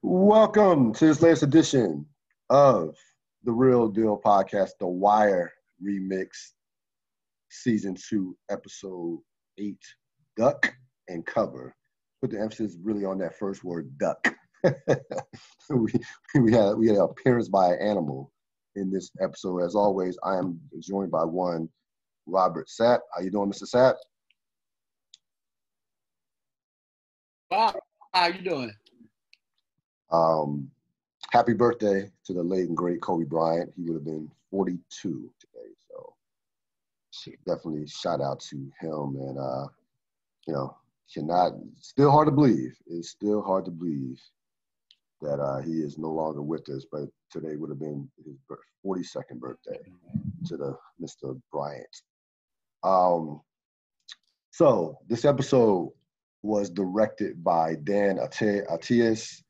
Welcome to this latest edition of the Ril Dil podcast, The Wire Remixed, Season 2, Episode 8, Duck and Cover. Put the emphasis really on that first word, duck. we had an appearance by an animal in this episode. As always, I am joined by one Robert Sapp. How you doing, Mr. Sapp? Wow, how you doing? Happy birthday to the late and great Kobe Bryant. He would have been 42 today. So definitely shout out to him. And, still hard to believe. It's still hard to believe that he is no longer with us. But today would have been his 42nd birthday to the Mr. Bryant. So this episode was directed by Dan Attias.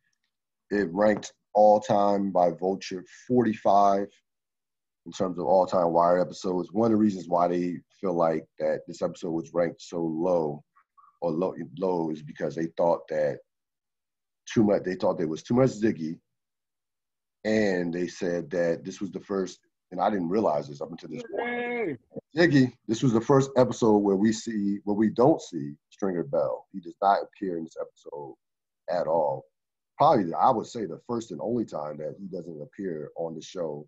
It ranked all-time by Vulture 45 in terms of all-time Wire episodes. One of the reasons why they feel like that this episode was ranked so low is because they thought that there was too much Ziggy, and they said that this was the first, and I didn't realize this up until this point. Ziggy, this was the first episode where we don't see Stringer Bell. He does not appear in this episode at all. Probably, I would say, the first and only time that he doesn't appear on the show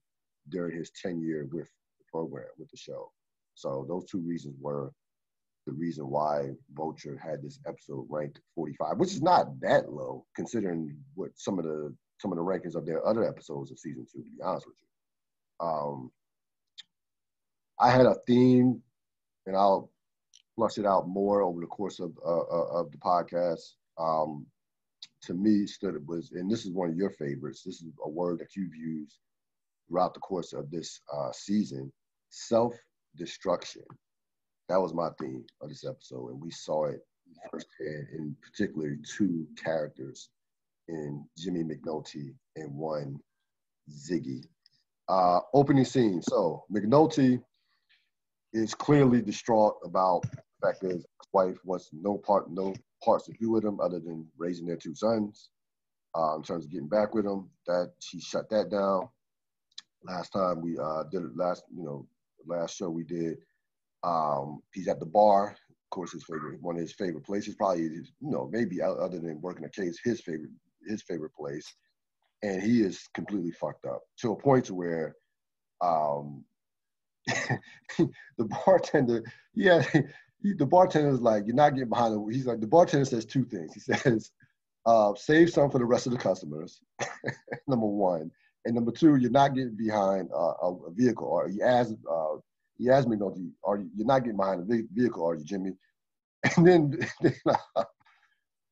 during his tenure with the program, with the show. So those two reasons were the reason why Vulture had this episode ranked 45, which is not that low considering what some of the rankings of their other episodes of season 2. To be honest with you, I had a theme, and I'll flush it out more over the course of the podcast. To me, and this is one of your favorites. This is a word that you've used throughout the course of this season: self-destruction. That was my theme of this episode, and we saw it firsthand in particularly two characters, in Jimmy McNulty and one Ziggy. Opening scene. So McNulty is clearly distraught about the fact that his wife wants no parts to do with him other than raising their two sons. In terms of getting back with him, that she shut that down. Last time we did it, last show we did, he's at the bar. Of course, one of his favorite places, probably, maybe other than working a case, his favorite place. And he is completely fucked up to a point to where the bartender, the bartender is like, you're not getting behind the. He's like, the bartender says two things. He says, save some for the rest of the customers, number one. And number two, you're not getting behind a vehicle. Or he asked McNulty, you're not getting behind a vehicle, are you, Jimmy? And then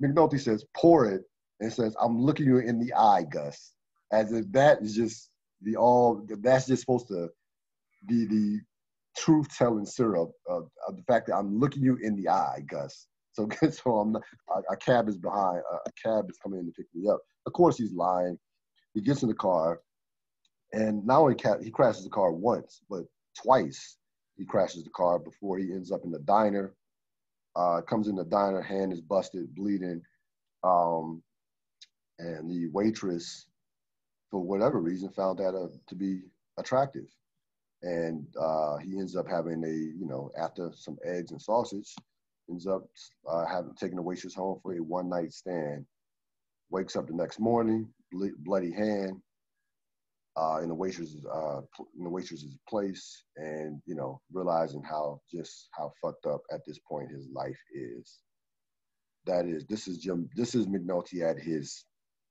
McNulty says, pour it, and says, I'm looking you in the eye, Gus. As if that is just that's just supposed to be the truth-telling syrup of the fact that I'm looking you in the eye, Gus. So a cab is behind. A cab is coming in to pick me up. Of course, he's lying. He gets in the car, and not only he crashes the car once, but twice he crashes the car before he ends up in the diner. Comes in the diner, hand is busted, bleeding, and the waitress, for whatever reason, found that to be attractive. And he ends up having after some eggs and sausage, ends up taking the waitress home for a one-night stand. Wakes up the next morning, bloody hand, in the waitress's place, and realizing how fucked up at this point his life is. This is McNulty at his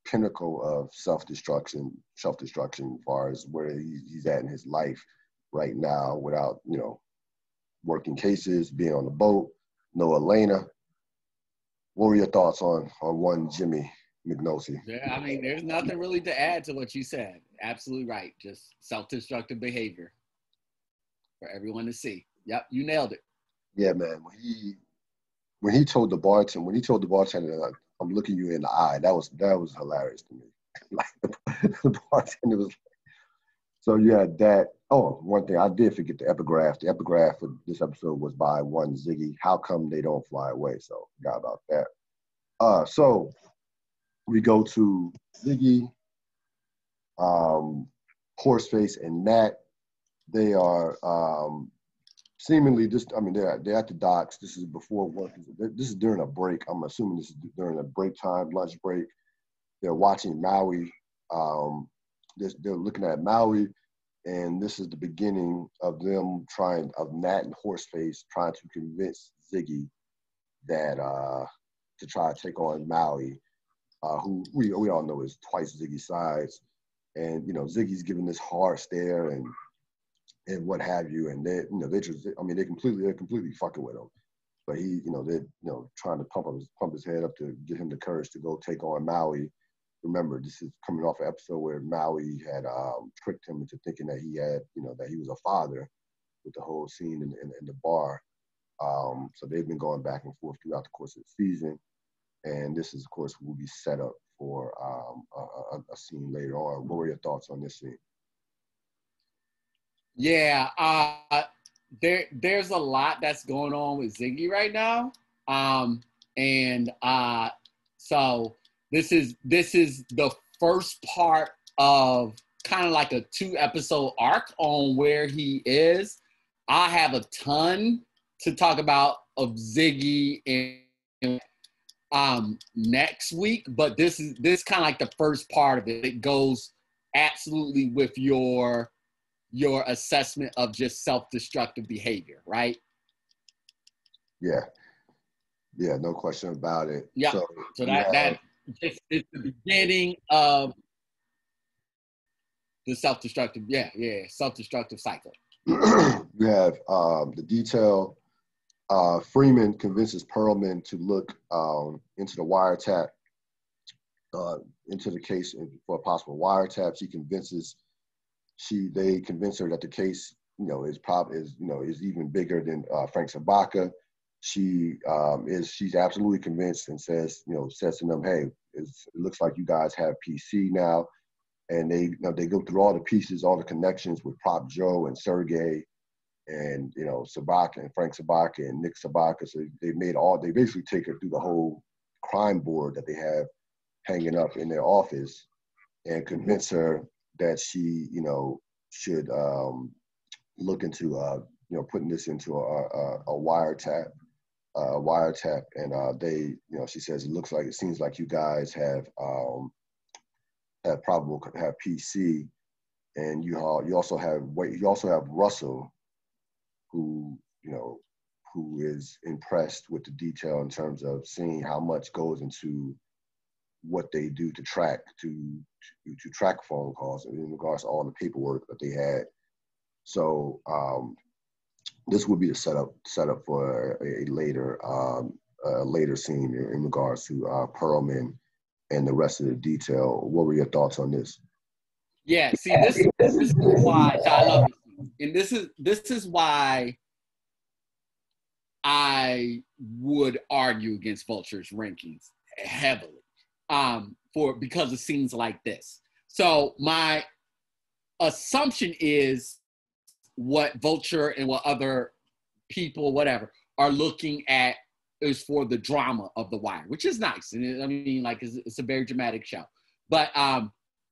pinnacle of self-destruction as far as where he's at in his life right now, without working cases, being on the boat, no Elena. What were your thoughts on one Jimmy McNulty? Yeah, I mean, there's nothing really to add to what you said. Absolutely right. Just self-destructive behavior for everyone to see. Yep, you nailed it. Yeah, man. When he told the bartender, like, I'm looking you in the eye, that was hilarious to me. Like the bartender was. So you had that. Oh, one thing I did forget the epigraph. The epigraph for this episode was by one Ziggy. How come they don't fly away? So forgot about that. So We go to Ziggy, Horseface, and Nat. They are seemingly just. I mean, they're at the docks. This is before work. This is during a break. I'm assuming this is during a break time, lunch break. They're watching Maui. They're looking at Maui, and this is the beginning of them of Nat and Horseface trying to convince Ziggy that to try to take on Maui, who we all know is twice Ziggy's size, and Ziggy's giving this hard stare and what have you, and they're just, I mean, they're completely fucking with him, but they're trying to pump his head up to get him the courage to go take on Maui. Remember, this is coming off an episode where Maui had tricked him into thinking that he had, that he was a father with the whole scene in the bar. So they've been going back and forth throughout the course of the season. And this is, of course, will be set up for a scene later on. What were your thoughts on this scene? Yeah, there's a lot that's going on with Ziggy right now. So this is the first part of kind of like a 2-episode arc on where he is. I have a ton to talk about of Ziggy and next week, but this kind of like the first part of it. It goes absolutely with your assessment of just self-destructive behavior, right? Yeah, no question about it. Yeah. So that it's the beginning of the self-destructive, self-destructive cycle. You have the detail. Freeman convinces Perlman to look into the wiretap, into the case for a possible wiretap. They convince her that the case, is even bigger than Frank Sabaka. She's absolutely convinced and says to them, hey, it looks like you guys have PC now. And they go through all the pieces, all the connections with Prop Joe and Sergey and Sabaka and Frank Sabaka and Nick Sabaka. So they basically take her through the whole crime board that they have hanging up in their office and convince her that she should look into putting this into a wiretap. And she says it seems like you guys have PC, and you also have Russell, who is impressed with the detail in terms of seeing how much goes into what they do to track phone calls in regards to all the paperwork that they had. So this would be the setup for a later scene in regards to Perlman and the rest of the detail. What were your thoughts on this? Yeah, see, this is why I love it, and this is why I would argue against Vulture's rankings heavily, because of scenes like this. So my assumption is what Vulture and what other people, whatever, are looking at is for the drama of The Wire, which is nice. And I mean, like, it's a very dramatic show. But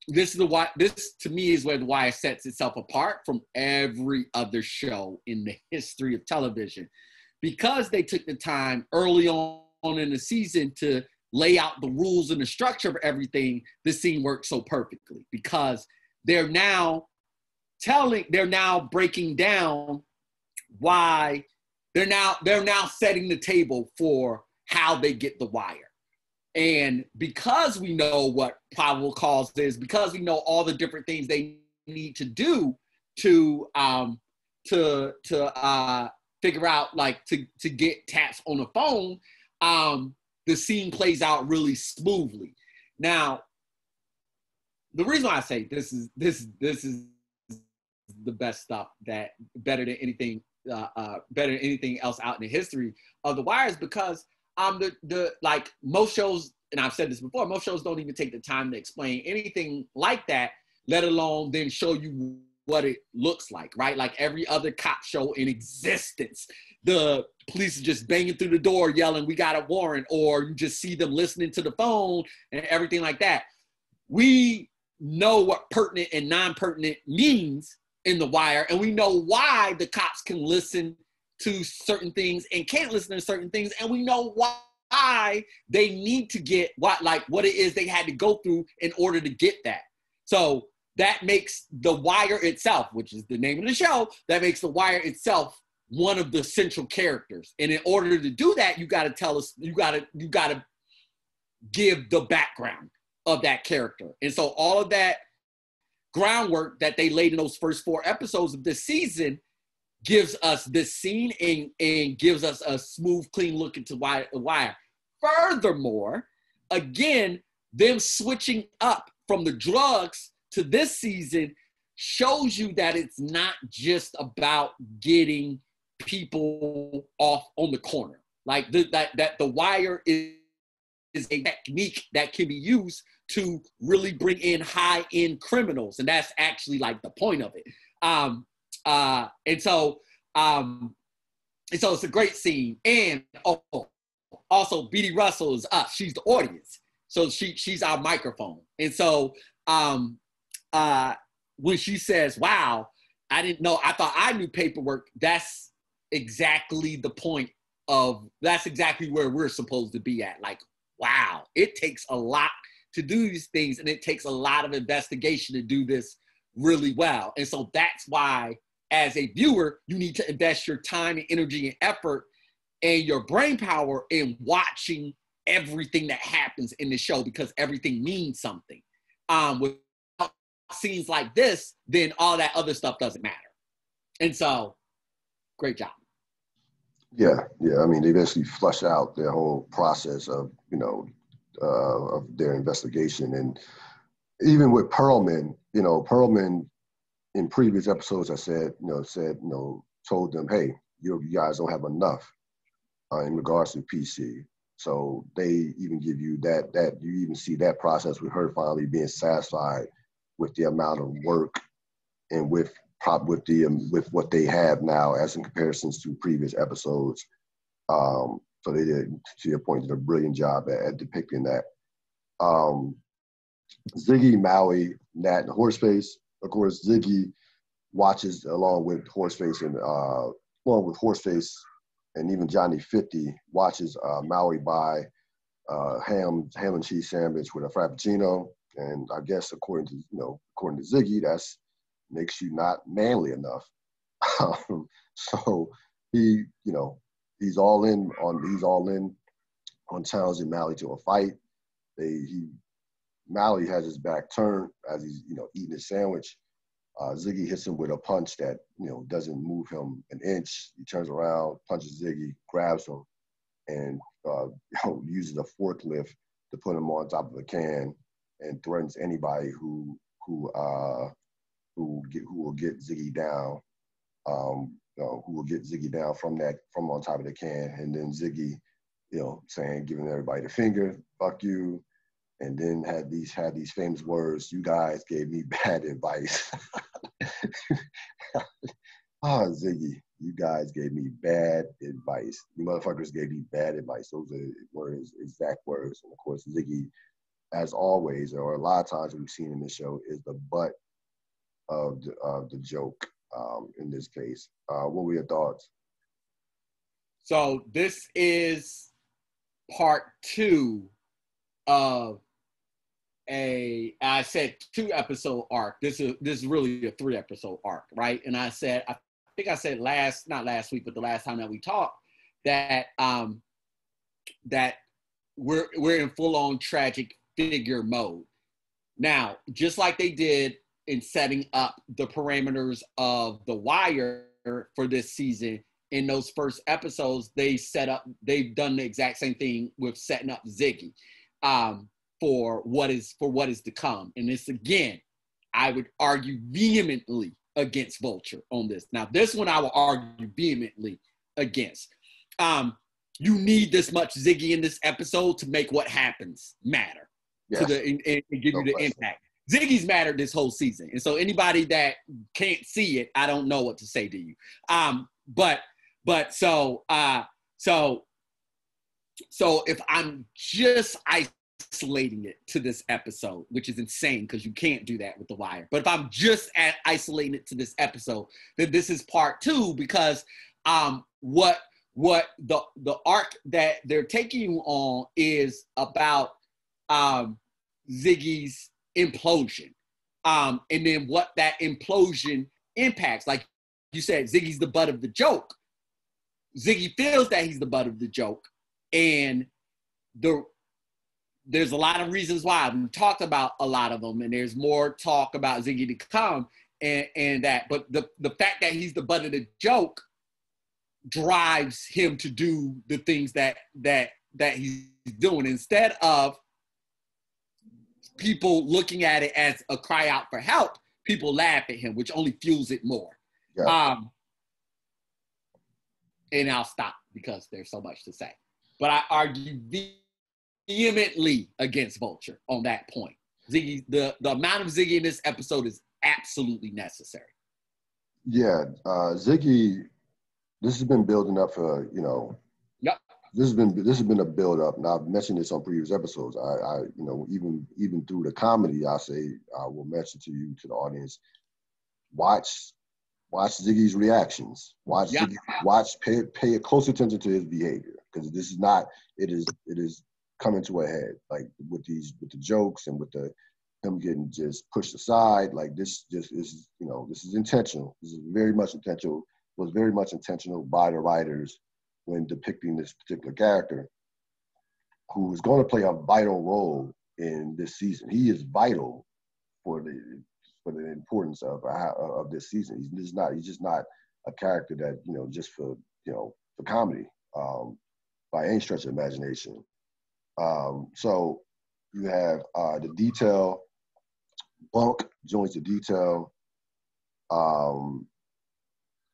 this to me is where The Wire sets itself apart from every other show in the history of television, because they took the time early on in the season to lay out the rules and the structure of everything. This scene works so perfectly because they're now breaking down why they're now setting the table for how they get The Wire. And because we know what probable cause is, because we know all the different things they need to do to figure out, like, to get taps on the phone, the scene plays out really smoothly. Now, the reason why I say this is the best stuff, that better than anything else out in the history of The Wire, is because like most shows, and I've said this before, most shows don't even take the time to explain anything like that, let alone then show you what it looks like, right? Like every other cop show in existence, the police are just banging through the door yelling, "We got a warrant," or you just see them listening to the phone and everything like that. We know what pertinent and non-pertinent means in The Wire, and we know why the cops can listen to certain things and can't listen to certain things, and we know why they need to get what it is they had to go through in order to get that. So that makes The Wire itself, which is the name of the show, that makes The Wire itself one of the central characters. And in order to do that, you got to tell us, you got to give the background of that character. And so all of that groundwork that they laid in those first 4 episodes of this season gives us this scene and gives us a smooth, clean look into The Wire. Furthermore, again, them switching up from the drugs to this season shows you that it's not just about getting people off on the corner. Like that The Wire is a technique that can be used to really bring in high-end criminals, and that's actually like the point of it. And so it's a great scene. And also Beatty Russell is us. She's the audience, so she's our microphone. And so when she says, "Wow, I didn't know. I thought I knew paperwork," that's exactly the point of. That's exactly where we're supposed to be at. Like, wow, it takes a lot to do these things, and it takes a lot of investigation to do this really well. And so that's why, as a viewer, you need to invest your time and energy and effort and your brain power in watching everything that happens in the show, because everything means something. Without scenes like this, then all that other stuff doesn't matter. And so, great job. Yeah. I mean, they basically flush out their whole process of, of their investigation. And even with Perlman, Perlman in previous episodes, I said, told them, hey, you guys don't have enough in regards to PC. So they even give you that you even see that process with her finally being satisfied with the amount of work and with what they have now as in comparisons to previous episodes. So they did, to your point, did a brilliant job at depicting that. Ziggy, Maui, Nat, and Horseface. Of course, Ziggy watches along with Horseface and even Johnny 50 watches Maui buy ham and cheese sandwich with a frappuccino. And I guess according to Ziggy, that's makes you not manly enough. So he's all in on challenging Mally to a fight. Mally has his back turned as he's eating his sandwich. Ziggy hits him with a punch that doesn't move him an inch. He turns around, punches Ziggy, grabs him, and uses a forklift to put him on top of a can and threatens anybody who will get Ziggy down. Who will get Ziggy down from on top of the can, and then Ziggy, giving everybody the finger, fuck you, and then had these famous words, "You guys gave me bad advice." Ziggy, you guys gave me bad advice. You motherfuckers gave me bad advice. Those were his exact words. And of course, Ziggy, as always, or a lot of times we've seen in this show, is the butt of the joke. In this case, what were your thoughts? So this is part 2 of I said 2-episode arc. This is really a 3-episode arc, right? And I think I said not last week, but the last time that we talked, that that we're in full-on tragic figure mode. Now, just like they did in setting up the parameters of The Wire for this season, in those first episodes, they've done the exact same thing with setting up Ziggy for what is to come. And this, again, I would argue vehemently against Vulture on this. Now, this one I will argue vehemently against. You need this much Ziggy in this episode to make what happens matter, yes, and give you the impact. Ziggy's mattered this whole season. And so anybody that can't see it, I don't know what to say to you. But So if I'm just isolating it to this episode, which is insane because you can't do that with The Wire, but if I'm just isolating it to this episode, then this is part 2, because what the arc that they're taking you on is about Ziggy's implosion, and then what that implosion impacts. Like you said, Ziggy's the butt of the joke. Ziggy feels that he's the butt of the joke, and there's a lot of reasons why. We've talked about a lot of them, and there's more talk about Ziggy to come, and that. But the fact that he's the butt of the joke drives him to do the things that he's doing, instead of people looking at it as a cry out for help. People laugh at him, which only fuels it more. Yeah. And I'll stop because there's so much to say. But I argue vehemently against Vulture on that point. Ziggy, the amount of Ziggy in this episode is absolutely necessary. Yeah, Ziggy, this has been building up for, Yep. This has been a build up, and I've mentioned this on previous episodes. I even through the comedy, I will mention to you, to the audience, watch Ziggy's reactions. Pay close attention to his behavior, because this is not. It is coming to a head, like with the jokes and with him getting just pushed aside. Like this just is this is intentional. This is very much intentional. Was very much intentional by the writers when depicting this particular character, who is going to play a vital role in this season. He is vital for the importance of this season. He's just not a character that just for comedy by any stretch of imagination. So you have the detail. Bunk joins the detail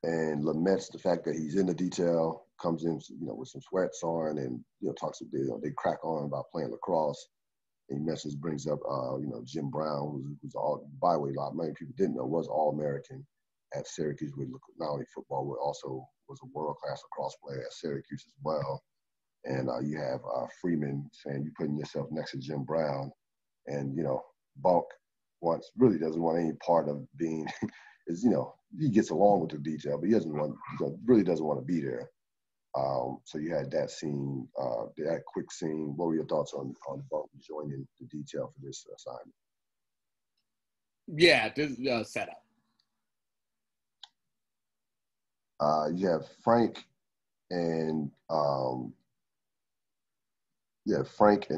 and laments the fact that he's in the detail. Comes in with some sweats on, and talks. They crack on about playing lacrosse. And he brings up Jim Brown, who's all, by the way, a lot many people didn't know, was All-American at Syracuse with not only football, but also was a world-class lacrosse player at Syracuse as well. And you have Freeman saying, "You putting yourself next to Jim Brown," and Bunk really doesn't want any part of being. He gets along with the detail, but he really doesn't want to be there. So you had that scene, that quick scene. What were your thoughts on Bunk joining the detail for this assignment? Yeah, this setup. You have Frank and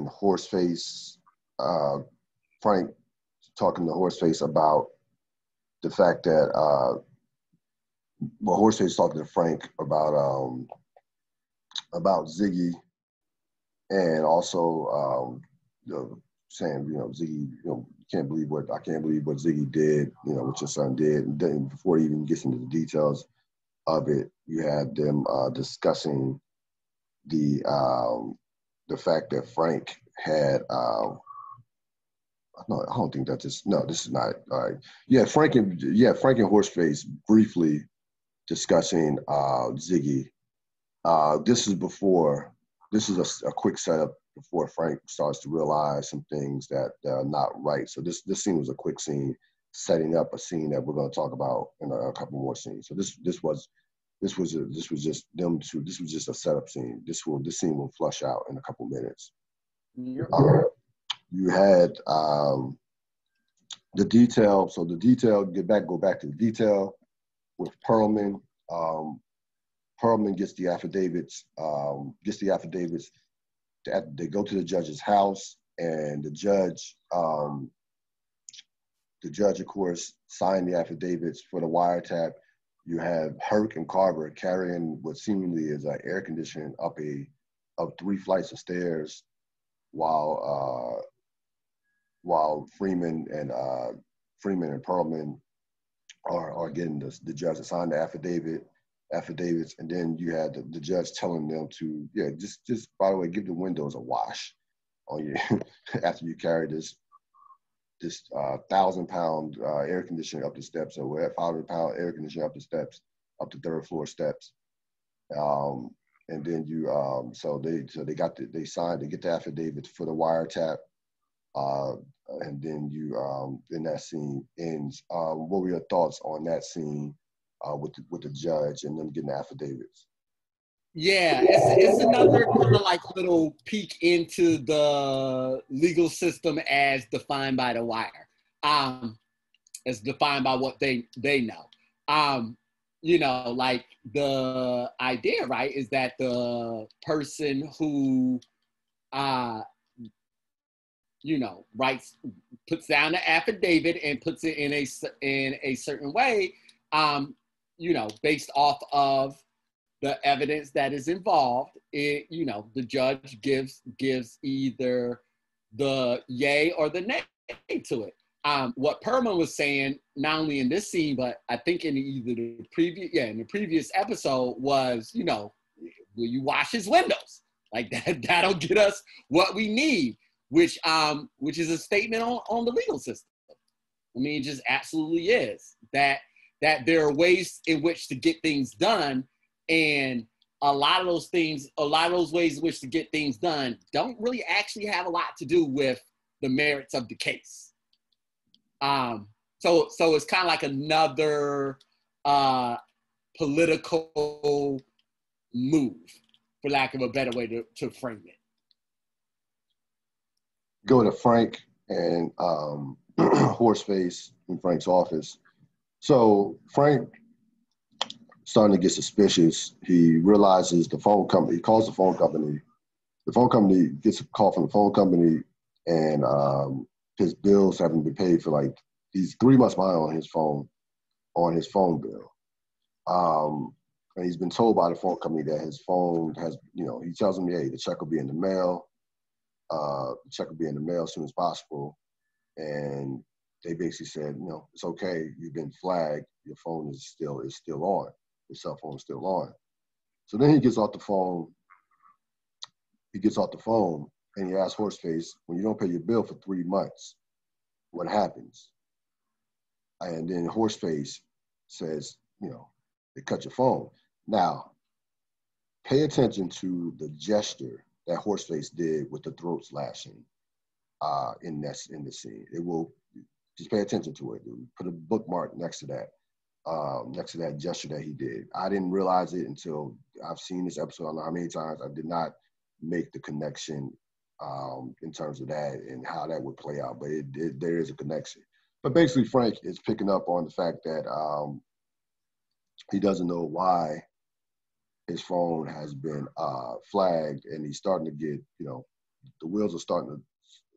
Horseface. Frank talking to Horseface about the fact that Horseface talking to Frank about Ziggy, and also saying, Ziggy, I can't believe what Ziggy did, what your son did. And then before he even gets into the details of it, you had them discussing the fact that Frank had no, I don't think that this is not all right. Frank and Horseface briefly discussing Ziggy. This is a quick setup before Frank starts to realize some things that are not right. So this scene was a quick scene setting up a scene that we're going to talk about in a couple more scenes. So this was just them two. This was just a setup scene. This scene will flush out in a couple minutes. You had the detail. So the detail, go back to the detail with Perlman. Perlman gets the affidavits. They go to the judge's house, and the judge, of course, signed the affidavits for the wiretap. You have Herc and Carver carrying what seemingly is an air conditioning up 3 flights of stairs, while Freeman and Perlman are getting the judge to sign the affidavits, and then you had the judge telling them to just by the way, give the windows a wash on you after you carry this 1,000-pound air conditioner up the steps, or 500-pound air conditioner up the steps, up the 3rd floor steps. and then you they signed, they get the affidavit for the wiretap, and then then that scene ends. What were your thoughts on that scene with the judge and them getting the affidavits? Yeah, it's another kind of like little peek into the legal system as defined by The Wire, as defined by what they know. Like the idea, right, is that the person who, writes, puts down the affidavit and puts it in a certain way, based off of the evidence that is involved. The judge gives either the yay or the nay to it. What Perma was saying, not only in this scene, but I think in the previous episode, was, will you wash his windows? Like that'll get us what we need, which is a statement on the legal system. I mean, it just absolutely is that there are ways in which to get things done, and a lot of those ways in which to get things done don't really actually have a lot to do with the merits of the case. So it's kind of like another political move, for lack of a better way to frame it. Go to Frank and Horseface in Frank's office. So Frank starting to get suspicious. He realizes the phone company, he calls the phone company. The phone company gets a call from the phone company, and his bills haven't been paid for, like, he's 3 months behind on his phone bill. And he's been told by the phone company that his phone has, he tells them, hey, the check will be in the mail. The check will be in the mail as soon as possible. And they basically said, it's okay. You've been flagged. Your phone is still on. Your cell phone is still on. So then he gets off the phone. And he asks Horseface, when you don't pay your bill for 3 months, what happens? And then Horseface says, they cut your phone. Now, pay attention to the gesture that Horseface did with the throat slashing in the scene. It will, just pay attention to it. Put a bookmark next to that gesture that he did. I didn't realize it until I've seen this episode. I don't know how many times. I did not make the connection in terms of that and how that would play out, but there is a connection. But basically, Frank is picking up on the fact that he doesn't know why his phone has been flagged, and he's starting to get, the wheels are starting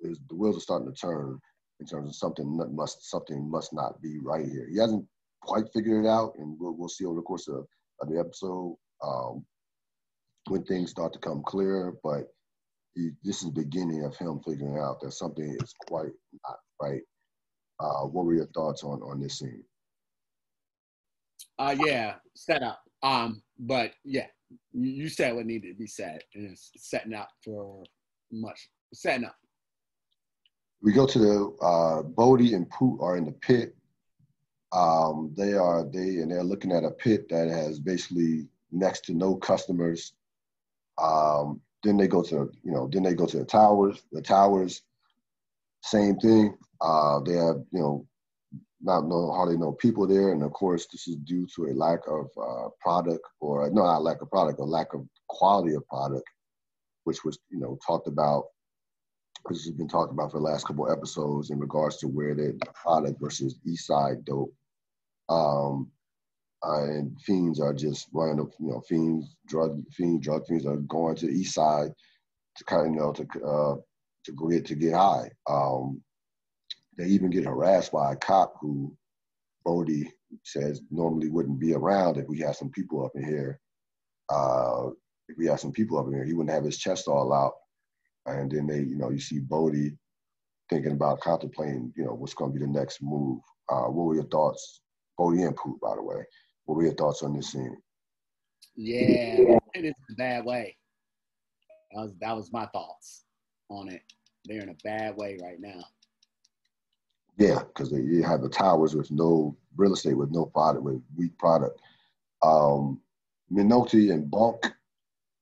to turn in terms of something must not be right here. He hasn't quite figured it out, and we'll see over the course of the episode when things start to come clear. But this is the beginning of him figuring out that something is quite not right. What were your thoughts on this scene? Yeah, set up. But yeah, you said what needed to be said, and it's setting up. We go to the Bodhi and Poot are in the pit. They're looking at a pit that has basically next to no customers. Then they go to the towers. The towers, same thing. They have, hardly no people there. And of course, this is due to a lack of product, or no, not lack of product, a lack of quality of product, which was, talked about, which has been talked about for the last couple of episodes in regards to where the product versus East Side dope. And fiends are just running up, drug fiends are going to the East Side to kind of, to get high. They even get harassed by a cop who Bodhi says normally wouldn't be around if we had some people up in here. He wouldn't have his chest all out. And then you see Bodhi thinking about contemplating, what's going to be the next move. What were your thoughts? Bodhi and Poot, by the way. What were your thoughts on this scene? Yeah, it is a bad way. That was my thoughts on it. They're in a bad way right now. Yeah, because you have the towers with no real estate, with no product, with weak product. Minotti and Bunk,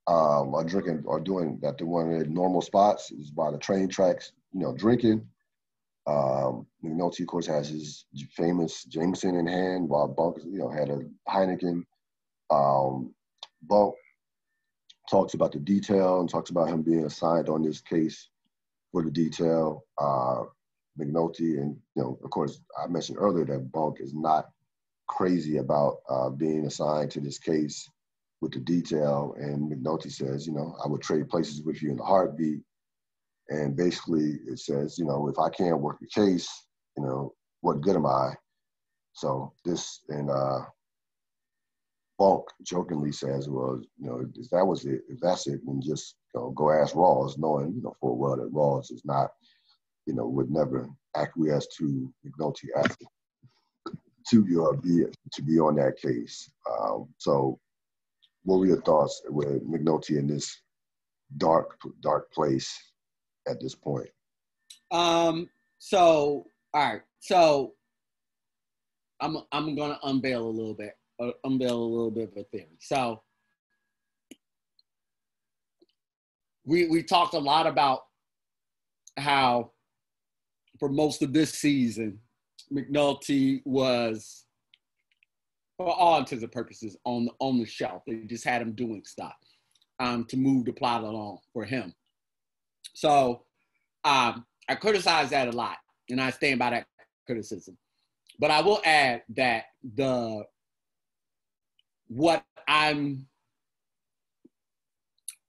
are drinking or doing that. They're one of their normal spots is by the train tracks, drinking. McNulty, of course, has his famous Jameson in hand, while Bunk, had a Heineken. Bunk talks about the detail and talks about him being assigned on this case for the detail. McNulty, and of course, I mentioned earlier that Bunk is not crazy about being assigned to this case with the detail. And McNulty says, I would trade places with you in a heartbeat. And basically, it says, if I can't work the case, what good am I? So this, and Bunk jokingly says, well, if that was it, if that's it, then just go ask Rawls, knowing full well that Rawls is not, would never acquiesce to McNulty asking to be on that case. So, what were your thoughts with McNulty in this dark place at this point? So all right. So I'm gonna unveil a little bit of a theory. So we talked a lot about how for most of this season, McNulty was, for all intents and purposes, on the shelf. They just had him doing stuff to move the plot along for him. So I criticize that a lot, and I stand by that criticism. But I will add that what I'm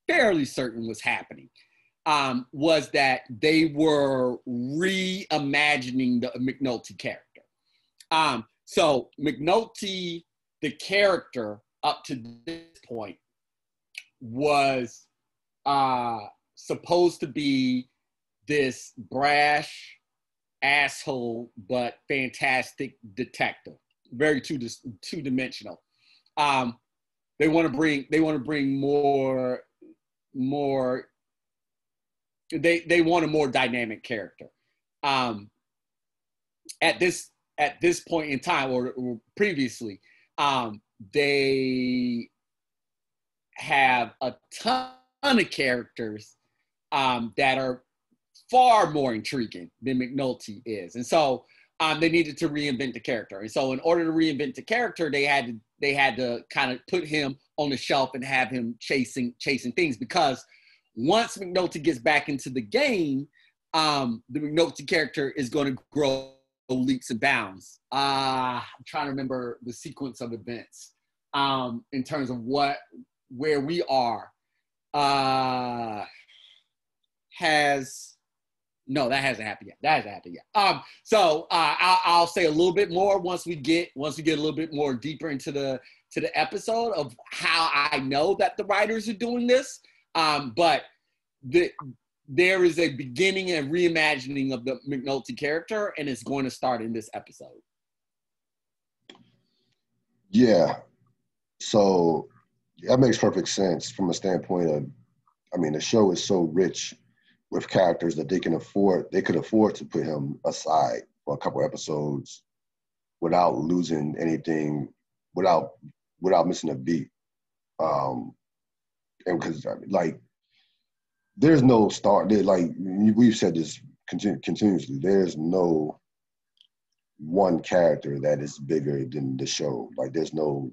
fairly certain was happening was that they were reimagining the McNulty character. So McNulty, the character up to this point, was supposed to be this brash asshole but fantastic detective, very two-dimensional. They want to bring more. They want a more dynamic character. At this point in time, or previously, they have a ton of characters that are far more intriguing than McNulty is, and so they needed to reinvent the character. And so, in order to reinvent the character, they had to kind of put him on the shelf and have him chasing things, because once McNulty gets back into the game, the McNulty character is going to grow leaps and bounds. I'm trying to remember the sequence of events in terms of where we are. No, that hasn't happened yet. That hasn't happened yet. So I'll say a little bit more once we get a little bit more deeper into the episode of how I know that the writers are doing this. But there is a beginning and reimagining of the McNulty character, and it's going to start in this episode. Yeah. So that makes perfect sense from a standpoint of, the show is so rich with characters that they could afford to put him aside for a couple episodes without losing anything, without missing a beat. And because there's no we've said this continuously, there's no one character that is bigger than the show. There's no,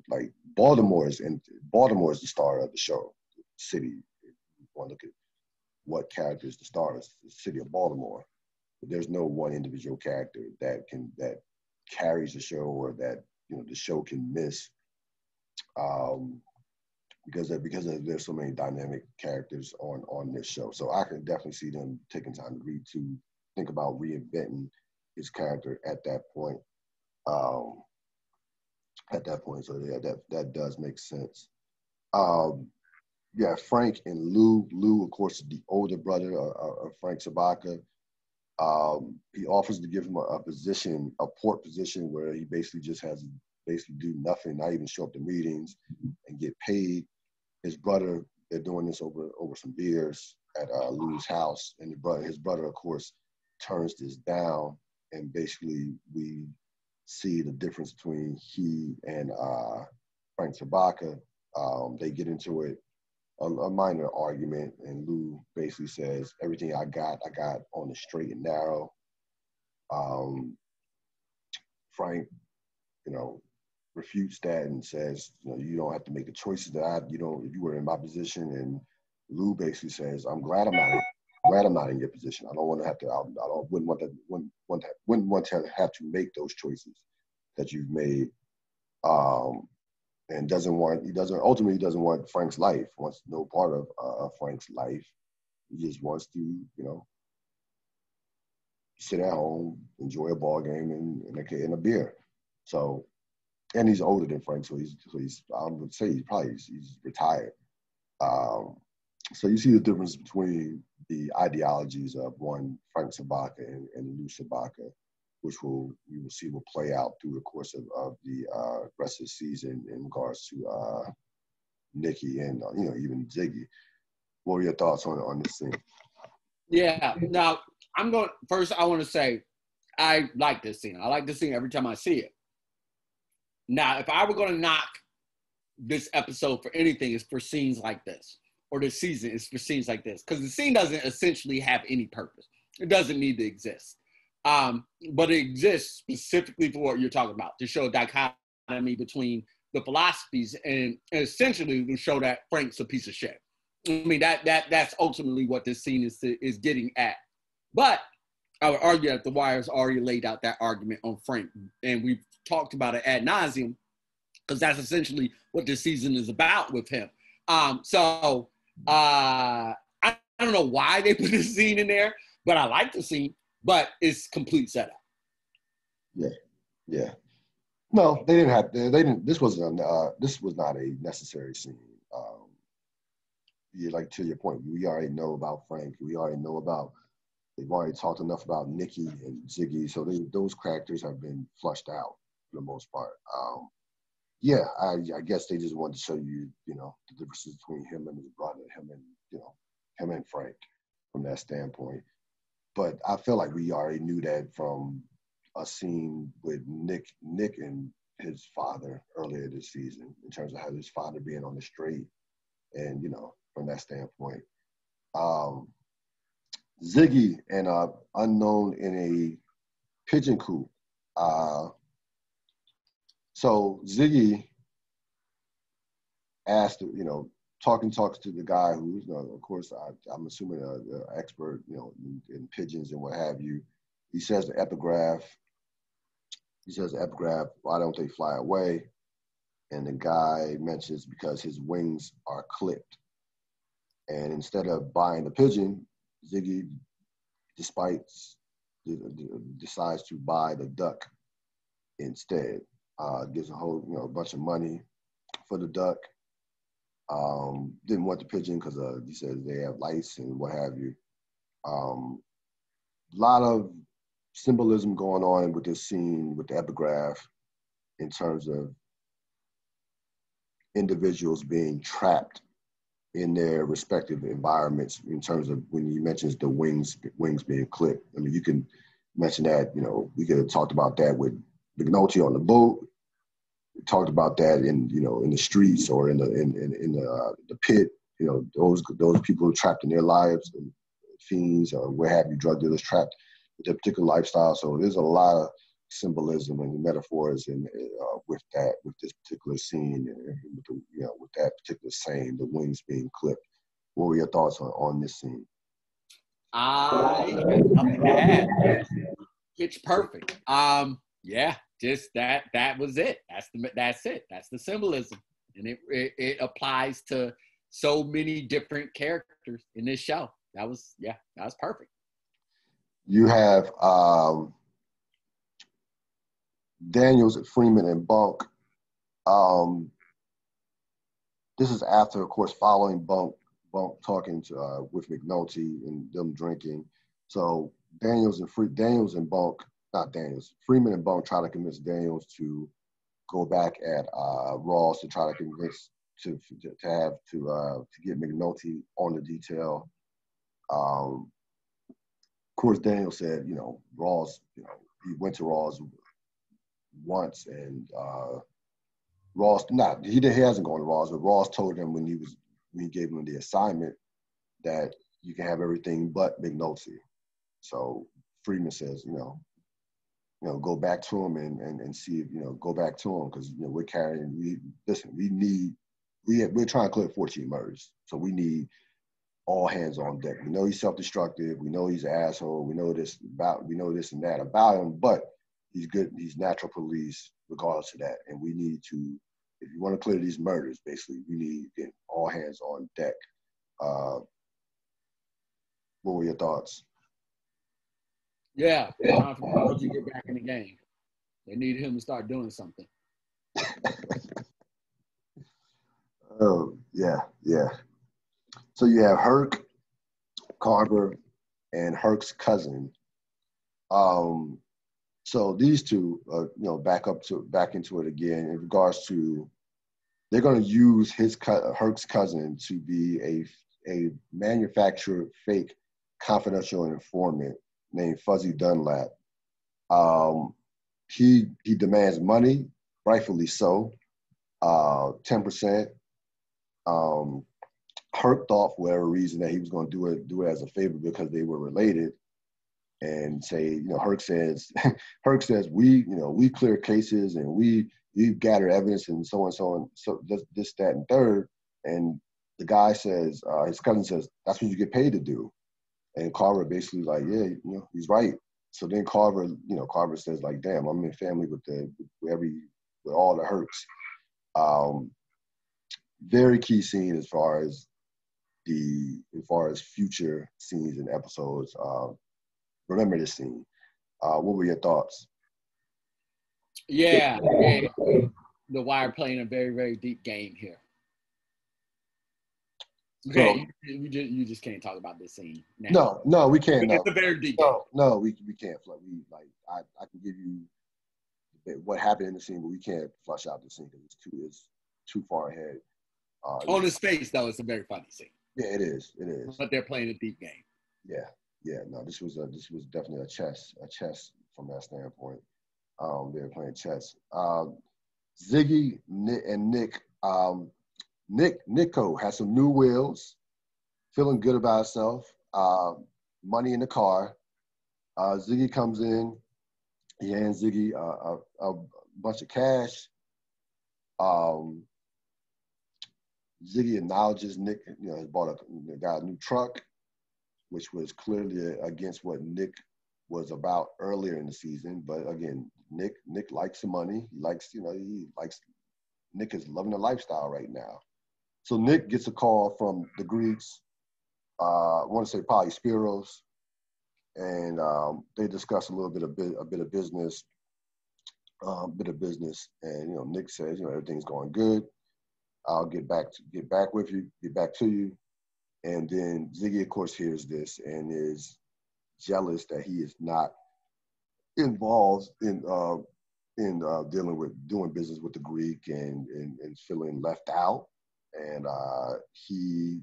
Baltimore is the star of the show. City, if you want to look at what character is the star, is the city of Baltimore. But there's no one individual character that carries the show, or that the show can miss. Because there's so many dynamic characters on this show. So I can definitely see them taking time to think about reinventing his character at that point. So yeah, that does make sense. Yeah, Frank and Lou. Lou, of course, is the older brother of Frank Sabaka. He offers to give him a position, a port position, where he basically just has to do nothing, not even show up to meetings, and get paid. His brother, they're doing this over some beers at Lou's house, and his brother, of course, turns this down, and basically we see the difference between he and Frank Sabaka. They get into it. a minor argument, and Lou basically says everything I got on the straight and narrow. Frank, you know, refutes that and says, you know, you don't have to make the choices that if you were in my position. And Lou basically says, I'm glad I'm not in your position. I don't want to have to. Wouldn't want to have to make those choices that you've made. And ultimately doesn't want Frank's life. Wants no part of Frank's life. He just wants to, you know, sit at home, enjoy a ball game and a beer. So, and he's older than Frank, so he's I would say he's retired. So you see the difference between the ideologies of one Frank Sabaka and Lou Sabaka, which we will see will play out through the course of the rest of the season in regards to Nikki and even Ziggy. What are your thoughts on this scene? Yeah. Now I want to say I like this scene. I like this scene every time I see it. Now, if I were going to knock this episode for anything, it's for scenes like this, or this season is for scenes like this, because the scene doesn't essentially have any purpose. It doesn't need to exist. But it exists specifically for what you're talking about, to show a dichotomy between the philosophies and essentially to show that Frank's a piece of shit. I mean, that's ultimately what this scene is getting at. But I would argue that The Wire's already laid out that argument on Frank, and we've talked about it ad nauseum, because that's essentially what this season is about with him. So I don't know why they put this scene in there, but I like the scene, but it's complete setup. Yeah. No, they didn't have. They didn't. This was not a necessary scene. Like to your point, we already know about Frank. We already know about. They've already talked enough about Nikki and Ziggy, so those characters have been flushed out for the most part. I guess they just wanted to show you, the differences between him and his brother, him and Frank from that standpoint. But I feel like we already knew that from a scene with Nick and his father earlier this season, in terms of how his father being on the straight, and from that standpoint. Ziggy and unknown in a pigeon coop. So Ziggy asked, talks to the guy who's, of course, I'm assuming an expert, in pigeons and what have you. He says the epigraph, why don't they fly away? And the guy mentions because his wings are clipped. And instead of buying the pigeon, Ziggy, decides to buy the duck instead. Gives a whole, a bunch of money for the duck. Didn't want the pigeon because he says they have lice and what have you. A lot of symbolism going on with this scene with the epigraph in terms of individuals being trapped in their respective environments, in terms of when you mentions the wings being clipped. I mean, you can mention that, we could have talked about that with McNulty on the boat. We talked about that in the streets or in the pit. Those people who are trapped in their lives, and fiends or what have you, drug dealers trapped with their particular lifestyle. So there's a lot of symbolism and metaphors with this particular scene, and with that particular saying, the wings being clipped. What were your thoughts on this scene? I had nothing to add. Pitch perfect. Yeah, just that was it. That's it. That's the symbolism, and it applies to so many different characters in this show. That was perfect. You have Daniels, Freeman, and Bunk. This is after, of course, following Bunk talking with McNulty and them drinking. So Freeman and Bunk try to convince Daniels to go back at Ross to try to convince to get McNulty on the detail. Of course, Daniels said, Ross, he went to Ross once, and Ross, he hasn't gone to Ross, but Ross told him when we gave him the assignment that you can have everything but McNulty. So Freeman says, go back to him and see if, go back to him because, we're carrying, we're trying to clear 14 murders. So we need all hands on deck. We know he's self-destructive. We know he's an asshole. We know this and that about him, but he's good. He's natural police regardless of that. And we need to, if you want to clear these murders, basically, we need to get all hands on deck. What were your thoughts? Yeah, time for McNulty to get back in the game. They needed him to start doing something. Oh, yeah. So you have Herc, Carver, and Herc's cousin. So these two, back into it again in regards to, they're going to use Herc's cousin to be a manufactured fake confidential informant named Fuzzy Dunlap. He demands money, rightfully so, 10%. Herc thought for whatever reason that he was going to do it as a favor because they were related, and say, Herc says we clear cases and we gather evidence and so on, so this, that, and third. And the guy says, his cousin says, that's what you get paid to do. And Carver basically like, yeah, he's right. So then Carver says like, damn, I'm in family with all the Hercs. Very key scene as far as future scenes and episodes. Remember this scene. What were your thoughts? Yeah. The Wire playing a very, very deep game here. Okay, so, you just can't talk about this scene now. No, we can't. It's a very deep game. No, we can't. I can give you what happened in the scene, but we can't flush out the scene because it's too far ahead. On his face, though, it's a very funny scene. Yeah, it is. But they're playing a deep game. Yeah. No, this was definitely a chess from that standpoint. They were playing chess. Ziggy and Nick. Nico has some new wheels, feeling good about herself. Money in the car. Ziggy comes in. He hands Ziggy a bunch of cash. Ziggy acknowledges Nick, has got a new truck, which was clearly against what Nick was about earlier in the season. But again, Nick likes the money. He likes, Nick is loving the lifestyle right now. So Nick gets a call from the Greeks. I want to say probably Spiros, and they discuss a bit of business. And Nick says, everything's going good. I'll get back to you. And then Ziggy, of course, hears this and is jealous that he is not involved in doing business with the Greek and feeling left out. And he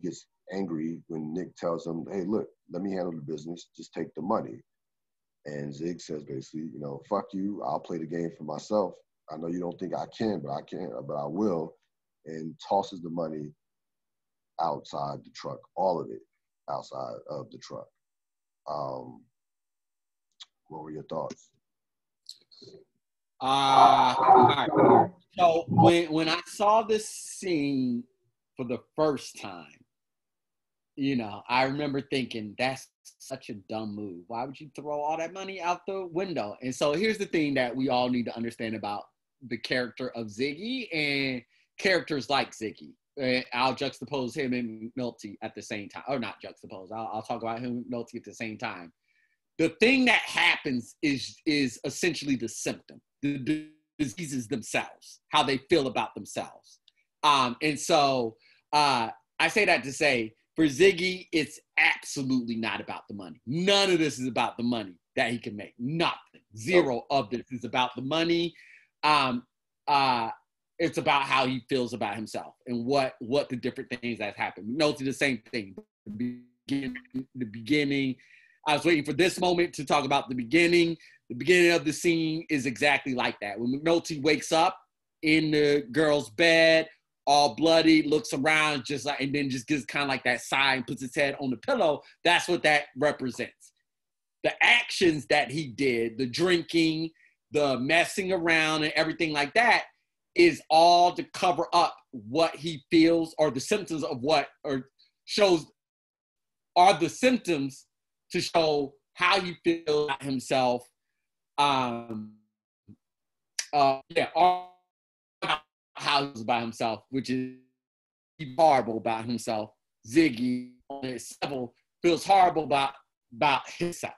gets angry when Nick tells him, hey, look, let me handle the business. Just take the money. And Zig says basically, fuck you. I'll play the game for myself. I know you don't think I can, but I will. And tosses the money outside the truck, all of it outside of the truck. What were your thoughts? All right. So when I saw this scene for the first time, I remember thinking that's such a dumb move. Why would you throw all that money out the window? And so here's the thing that we all need to understand about the character of Ziggy and characters like Ziggy. I'll juxtapose him and McNulty at the same time. Or not juxtapose. I'll talk about him and McNulty at the same time. The thing that happens is essentially the symptom. The diseases themselves, how they feel about themselves. And so I say that to say, for Ziggy, it's absolutely not about the money. None of this is about the money that he can make. Nothing. Zero of this is about the money. It's about how he feels about himself and what the different things that happened. McNulty, the same thing. The beginning. I was waiting for this moment to talk about the beginning. The beginning of the scene is exactly like that. When McNulty wakes up in the girl's bed, all bloody, looks around just like, and then just gives kind of like that sigh and puts his head on the pillow. That's what that represents. The actions that he did, the drinking, the messing around and everything like that is all to cover up what he feels or the symptoms of what, or shows, are the symptoms to show how he feels about himself. How he's about himself, which is horrible about himself. Ziggy on his level feels horrible about himself.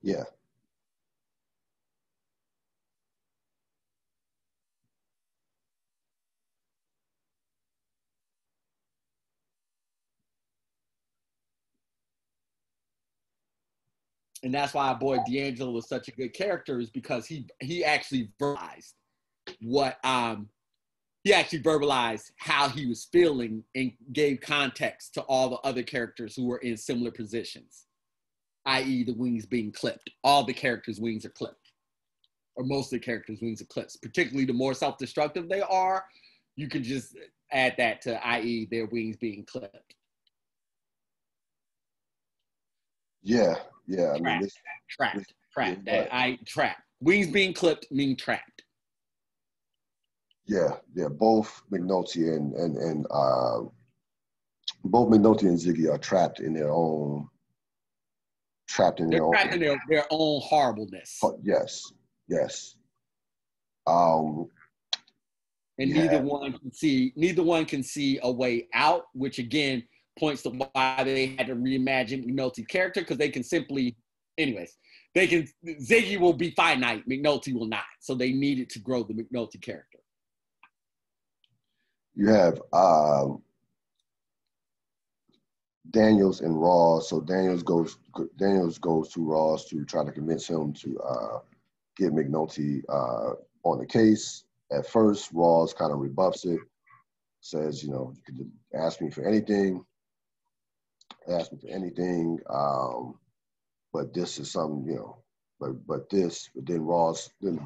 Yeah. And that's why our boy D'Angelo was such a good character, is because he actually verbalized what he actually verbalized how he was feeling and gave context to all the other characters who were in similar positions, i.e. the wings being clipped. All the characters' wings are clipped, or most of the characters' wings are clipped. Particularly the more self-destructive they are, you can just add that to i.e. their wings being clipped. Yeah. I mean, Trapped. Yeah, Trapped. Wings being clipped mean trapped. yeah. Both McNulty and both McNulty and Ziggy are trapped in their own. They're trapped in their own horribleness. Yes. And neither one can see a way out, which again points to why they had to reimagine McNulty's character, because they can simply, anyways, Ziggy will be finite, McNulty will not. So they needed to grow the McNulty character. You have Daniels and Ross. So Daniels goes to Ross to try to convince him to get McNulty on the case. At first, Ross kind of rebuffs it, says, you could ask me for anything, but this is something, but then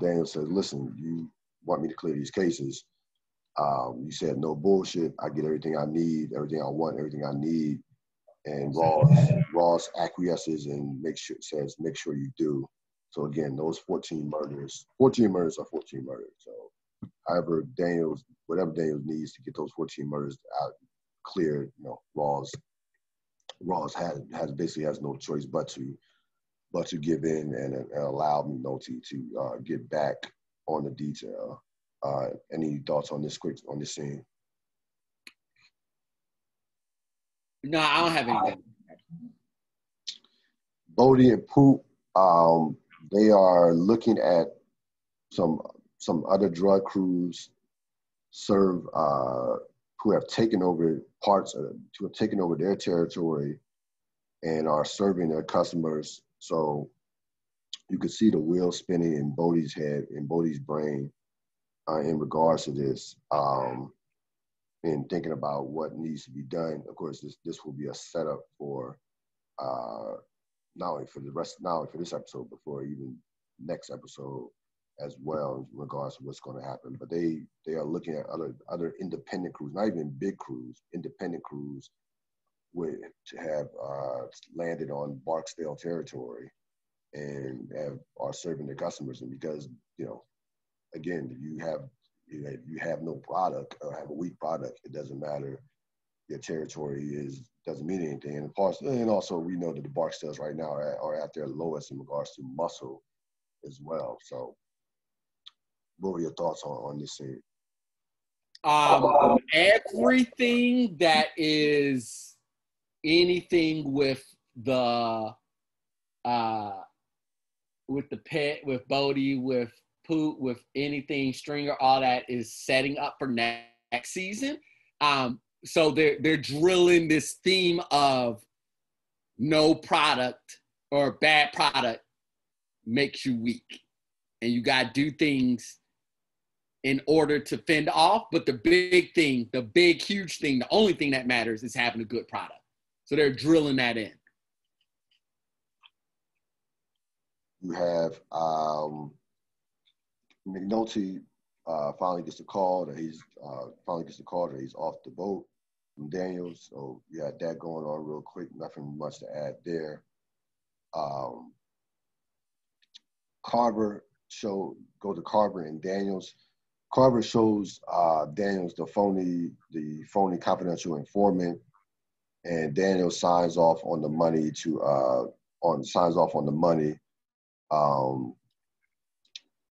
Daniels says, listen, you want me to clear these cases. You said no bullshit. I get everything I need, everything I want, everything I need. And Ross acquiesces and make sure you do. So again, those 14 murders are 14 murders. So however whatever Daniels needs to get those 14 murders out cleared, Ross has no choice but to give in and allow McNulty to get back on the detail. Any thoughts on this scene? No, I don't have anything. Bodie and Poop, they are looking at some other drug crews who have taken over their territory and are serving their customers. So you could see the wheel spinning in Bodie's head, in Bodie's brain, in regards to this. And thinking about what needs to be done. Of course, this will be a setup for not only for this episode, but for even next episode as well, in regards to what's going to happen. But they are looking at other independent crews, not even big crews, independent crews, to have landed on Barksdale territory and are serving their customers. And because again, you have no product or have a weak product, it doesn't matter. Your territory doesn't mean anything. And also we know that the Barksdales right now are at their lowest in regards to muscle as well. So what were your thoughts on this scene? Everything that is anything with the pet, with Bodie, with Poot, with anything Stringer, all that is setting up for next season. So they're drilling this theme of no product or bad product makes you weak, and you got to do things in order to fend off. But the big thing, the big huge thing, the only thing that matters is having a good product. So they're drilling that in. You have McNulty finally gets the call that he's off the boat from Daniels. So you had that going on real quick. Nothing much to add there. Carver go to Carver and Daniels. Carver shows Daniels the phony confidential informant, and Daniels signs off on the money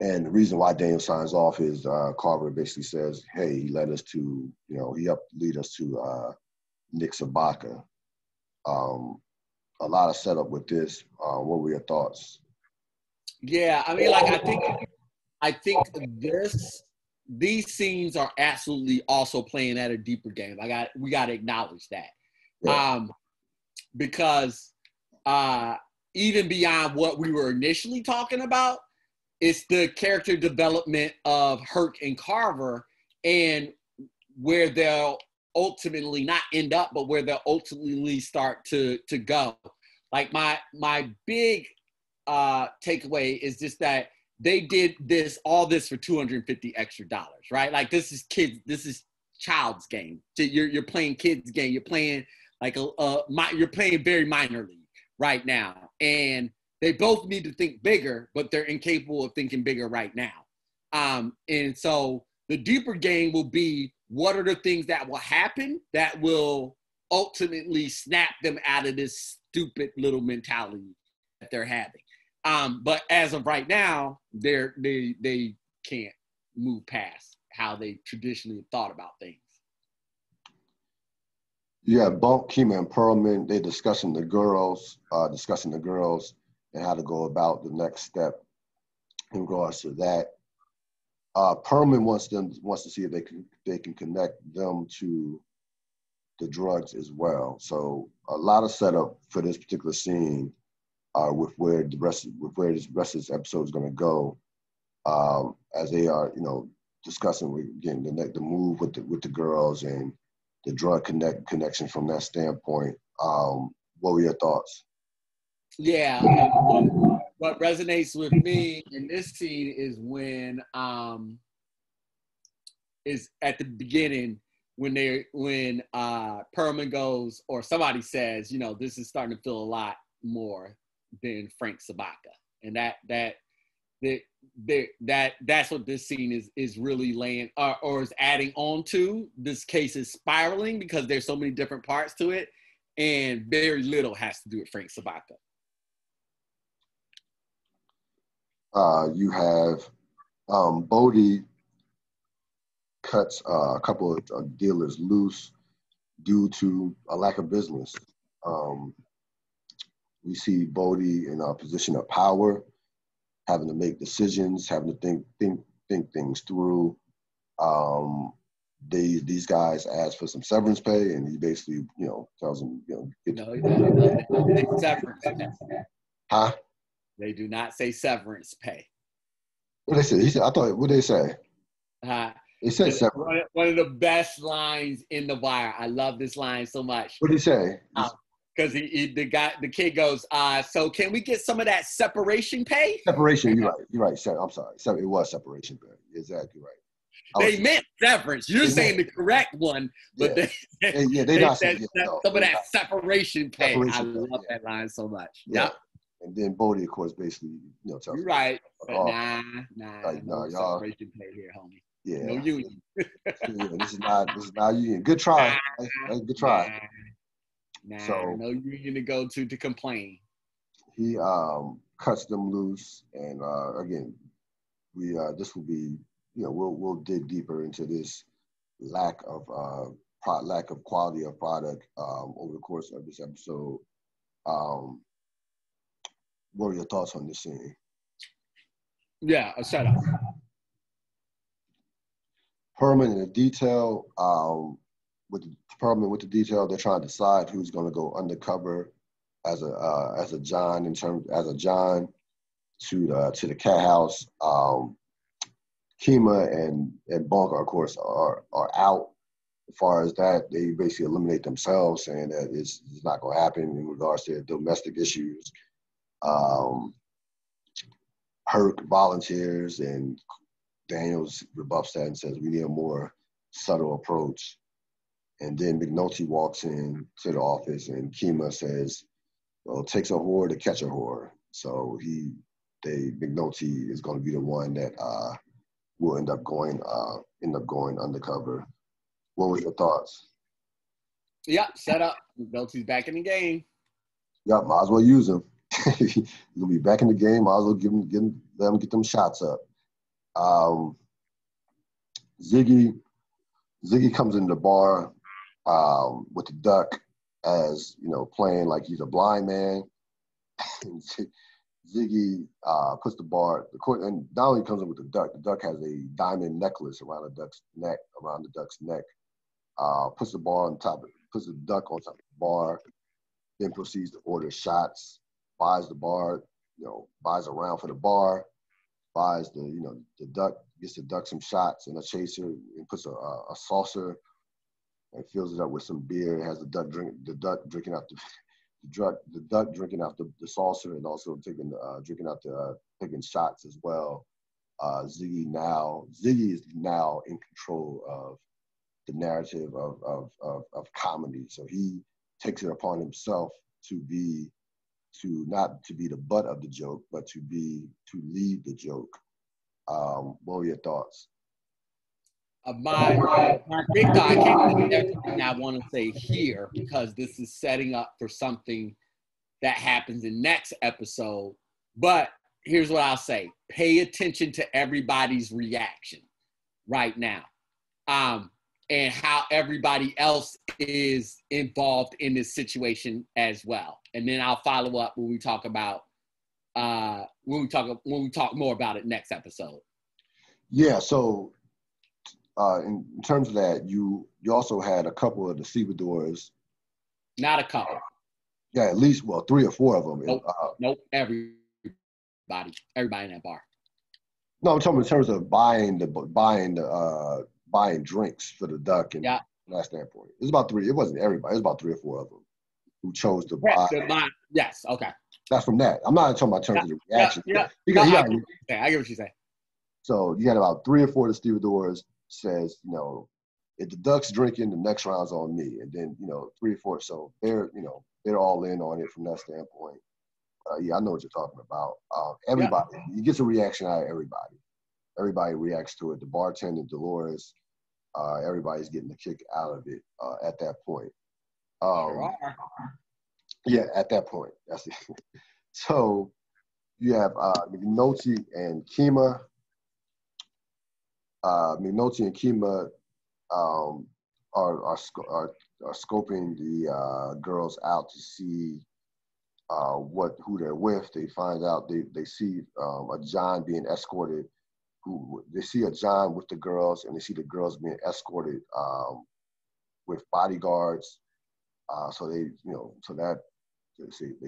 and the reason why Daniel signs off is Carver basically says, "Hey, he led us to, he helped lead us to Nick Sabaka." A lot of setup with this. What were your thoughts? Yeah, I mean, like I think these scenes are absolutely also playing at a deeper game. We got to acknowledge that, yeah. Because even beyond what we were initially talking about, it's the character development of Herc and Carver, and where they'll ultimately not end up, but where they'll ultimately start to go. Like my big takeaway is just that they did all this for $250 extra, right? Like this is child's game. You're playing kids game. You're playing like you're playing very minor league right now, and they both need to think bigger, but they're incapable of thinking bigger right now. And so the deeper game will be, what are the things that will happen that will ultimately snap them out of this stupid little mentality that they're having. But as of right now, they can't move past how they traditionally thought about things. Yeah, Bunk, Kima, and Perlman, they're discussing the girls and how to go about the next step in regards to that. Perlman wants to see if they can connect them to the drugs as well. So a lot of setup for this particular scene with where this rest of this episode is going to go, as they are discussing again the move with the girls and the drug connection from that standpoint. What were your thoughts? Yeah, what resonates with me in this scene is when is at the beginning when Perlman goes, or somebody says, this is starting to feel a lot more than Frank Sabaka, and that's what this scene is really laying or is adding on to. This case is spiraling because there's so many different parts to it, and very little has to do with Frank Sabaka. You have Bodie cuts a couple of dealers loose due to a lack of business. We see Bodie in a position of power, having to make decisions, having to think things through. These guys ask for some severance pay, and he basically, tells them, severance pay. Huh? They do not say severance pay. What they say? He said. I thought. What they say? It said severance. One of the best lines in The Wire. I love this line so much. What did he say? Because the kid goes, so can we get some of that separation pay? Separation. You're right. I'm sorry. It was separation pay. Exactly right. They meant severance. You're saying the correct one, but yeah. They not saying some of that separation pay. I love that line so much. Yeah. And then Bodie, of course, basically, tells you're right. But nah, no y'all. Separation pay here, homie. Yeah. No union. This is not union. Good try. Good try. So no union to go to complain. He cuts them loose, and again, we this will be we'll dig deeper into this lack of quality of product over the course of this episode. What are your thoughts on this scene? Yeah, a setup. Perlman in the detail. With the detail, they're trying to decide who's going to go undercover as a John to the cat house. Kima and Bonk, of course, are out. As far as that, they basically eliminate themselves, saying that it's not going to happen in regards to domestic issues. Herc volunteers, and Daniels rebuffs that and says we need a more subtle approach. And then McNulty walks in to the office, and Kima says, "Well, it takes a whore to catch a whore." So McNulty is going to be the one that will end up going undercover. What was your thoughts? Yep, set up. McNulty's back in the game. Yep, might as well use him. He's gonna be back in the game. Might as well let him get them shots up. Ziggy comes in the bar with the duck, as playing like he's a blind man. Ziggy puts the court, and not only comes in with the duck has a diamond necklace around the duck's neck. Puts the duck on top of the bar, then proceeds to order shots, buys the bar, buys a round for the bar, buys the duck, gets the duck some shots and a chaser, and puts a saucer and fills it up with some beer. It has the duck drinking out the saucer, and also taking shots as well. Ziggy is now in control of the narrative of comedy. So he takes it upon himself to not to be the butt of the joke, but to lead the joke. What were your thoughts? My big thought, I can't say everything I want to say here because this is setting up for something that happens in next episode. But here's what I'll say. Pay attention to everybody's reaction right now. And how everybody else is involved in this situation as well. And then I'll follow up when we talk about when we talk more about it next episode. Yeah, so in terms of that, you also had a couple of the stevedores. Not a couple. Yeah, at least 3 or 4 of them. Nope. Everybody in that bar. No, I'm talking in terms of buying drinks for the duck, and from that standpoint, it was about 3. It wasn't everybody. It was about 3 or 4 of them who chose to buy. Yes. Okay. That's from that. I'm not talking about in terms of the reaction. Yeah. I get what you're saying. So you had about 3 or 4 of the stevedores says, if the duck's drinking, the next round's on me, and then 3 or 4. So they're all in on it from that standpoint. Yeah, I know what you're talking about. Everybody, he gets a reaction out of everybody. Everybody reacts to it. The bartender, Dolores, everybody's getting a kick out of it at that point. Yeah, at that point. That's it. So you have McNulty and Kima. McNulty and Kima are scoping the girls out to see who they're with. They find out they see a John being escorted. They see a John with the girls, and they see the girls being escorted with bodyguards. So they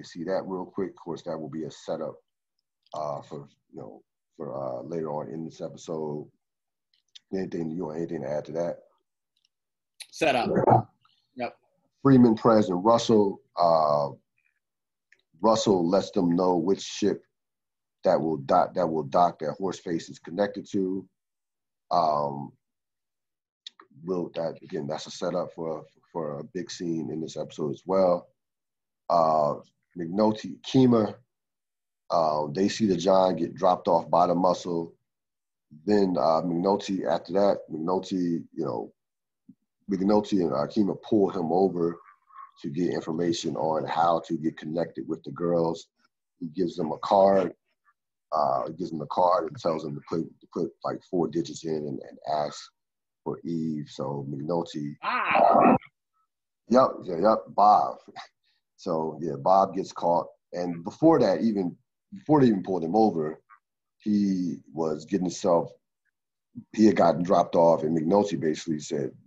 see that real quick. Of course, that will be a setup for later on in this episode. Anything to add to that? Setup. Yep. Freeman, Prez, and Russell. Russell lets them know which ship that will dock that Horseface is connected to. That's a setup for a big scene in this episode as well. McNulty, Kima, they see the John get dropped off by the muscle. Then McNulty, after that, McNulty and Kima pull him over to get information on how to get connected with the girls. He gives them a card. And tells them to put like 4 digits in and ask for Eve. So McNulty. Yep, Bob. So yeah, Bob gets caught. And before they even pulled him over, he had gotten dropped off, and McNulty basically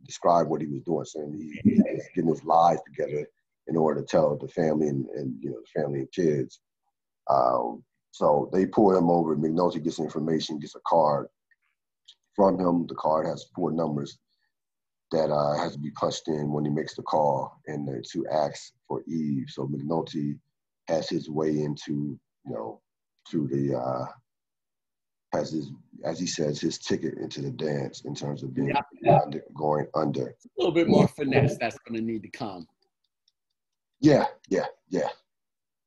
described what he was doing, saying he was getting his lies together in order to tell the family and the family and kids. So they pull him over. McNulty gets information, gets a card from him. The card has 4 numbers that has to be punched in when he makes the call and to ask for Eve. So McNulty has his way into to the has his, as he says, his ticket into the dance in terms of being going under. A little bit more finesse that's going to need to come. Yeah. You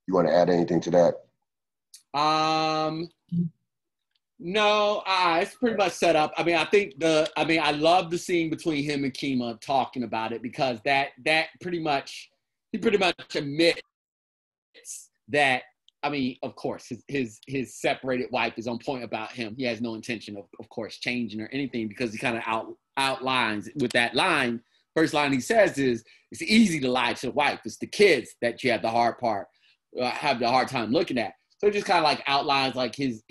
want to add anything to that? No, it's pretty much set up. I mean, I love the scene between him and Kima talking about it, because that pretty much admits that, I mean, of course, his separated wife is on point about him. He has no intention of course, changing or anything, because he kind of outlines with that line. First line he says is, "It's easy to lie to the wife. It's the kids that you have the hard time looking at." So it just kind of like outlines like his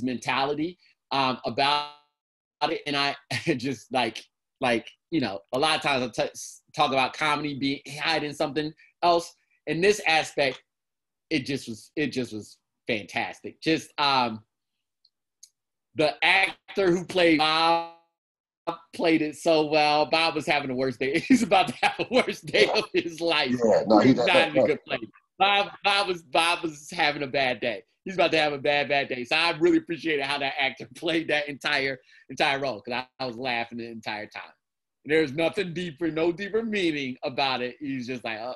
mentality about it. And I just like, you know, a lot of times I talk about comedy being hiding something else. In this aspect, it just was fantastic. Just the actor who played Bob played it so well. Bob was having the worst day. He's about to have the worst day of his life. Yeah, no, he's not in a good place. Bob was having a bad day. He's about to have a bad day. So I really appreciated how that actor played that entire role, because I was laughing the entire time. There's nothing deeper, no deeper meaning about it. He's just like, oh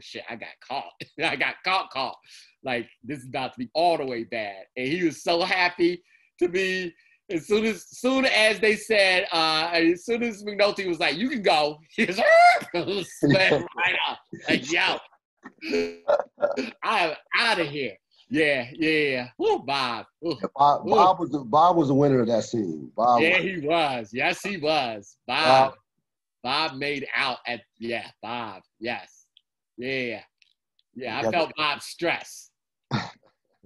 shit, I got caught. I got caught. Like, this is about to be all the way bad. And he was so happy to be, as soon as they said, as soon as McNulty was like, "You can go," he was sped right up. Like, yo, I'm out of here. Yeah. Woo, Bob. Ooh. Bob was the winner of that scene. He was. Yes, he was. Bob made out at Bob. Yes. Yeah. I felt Bob's stress.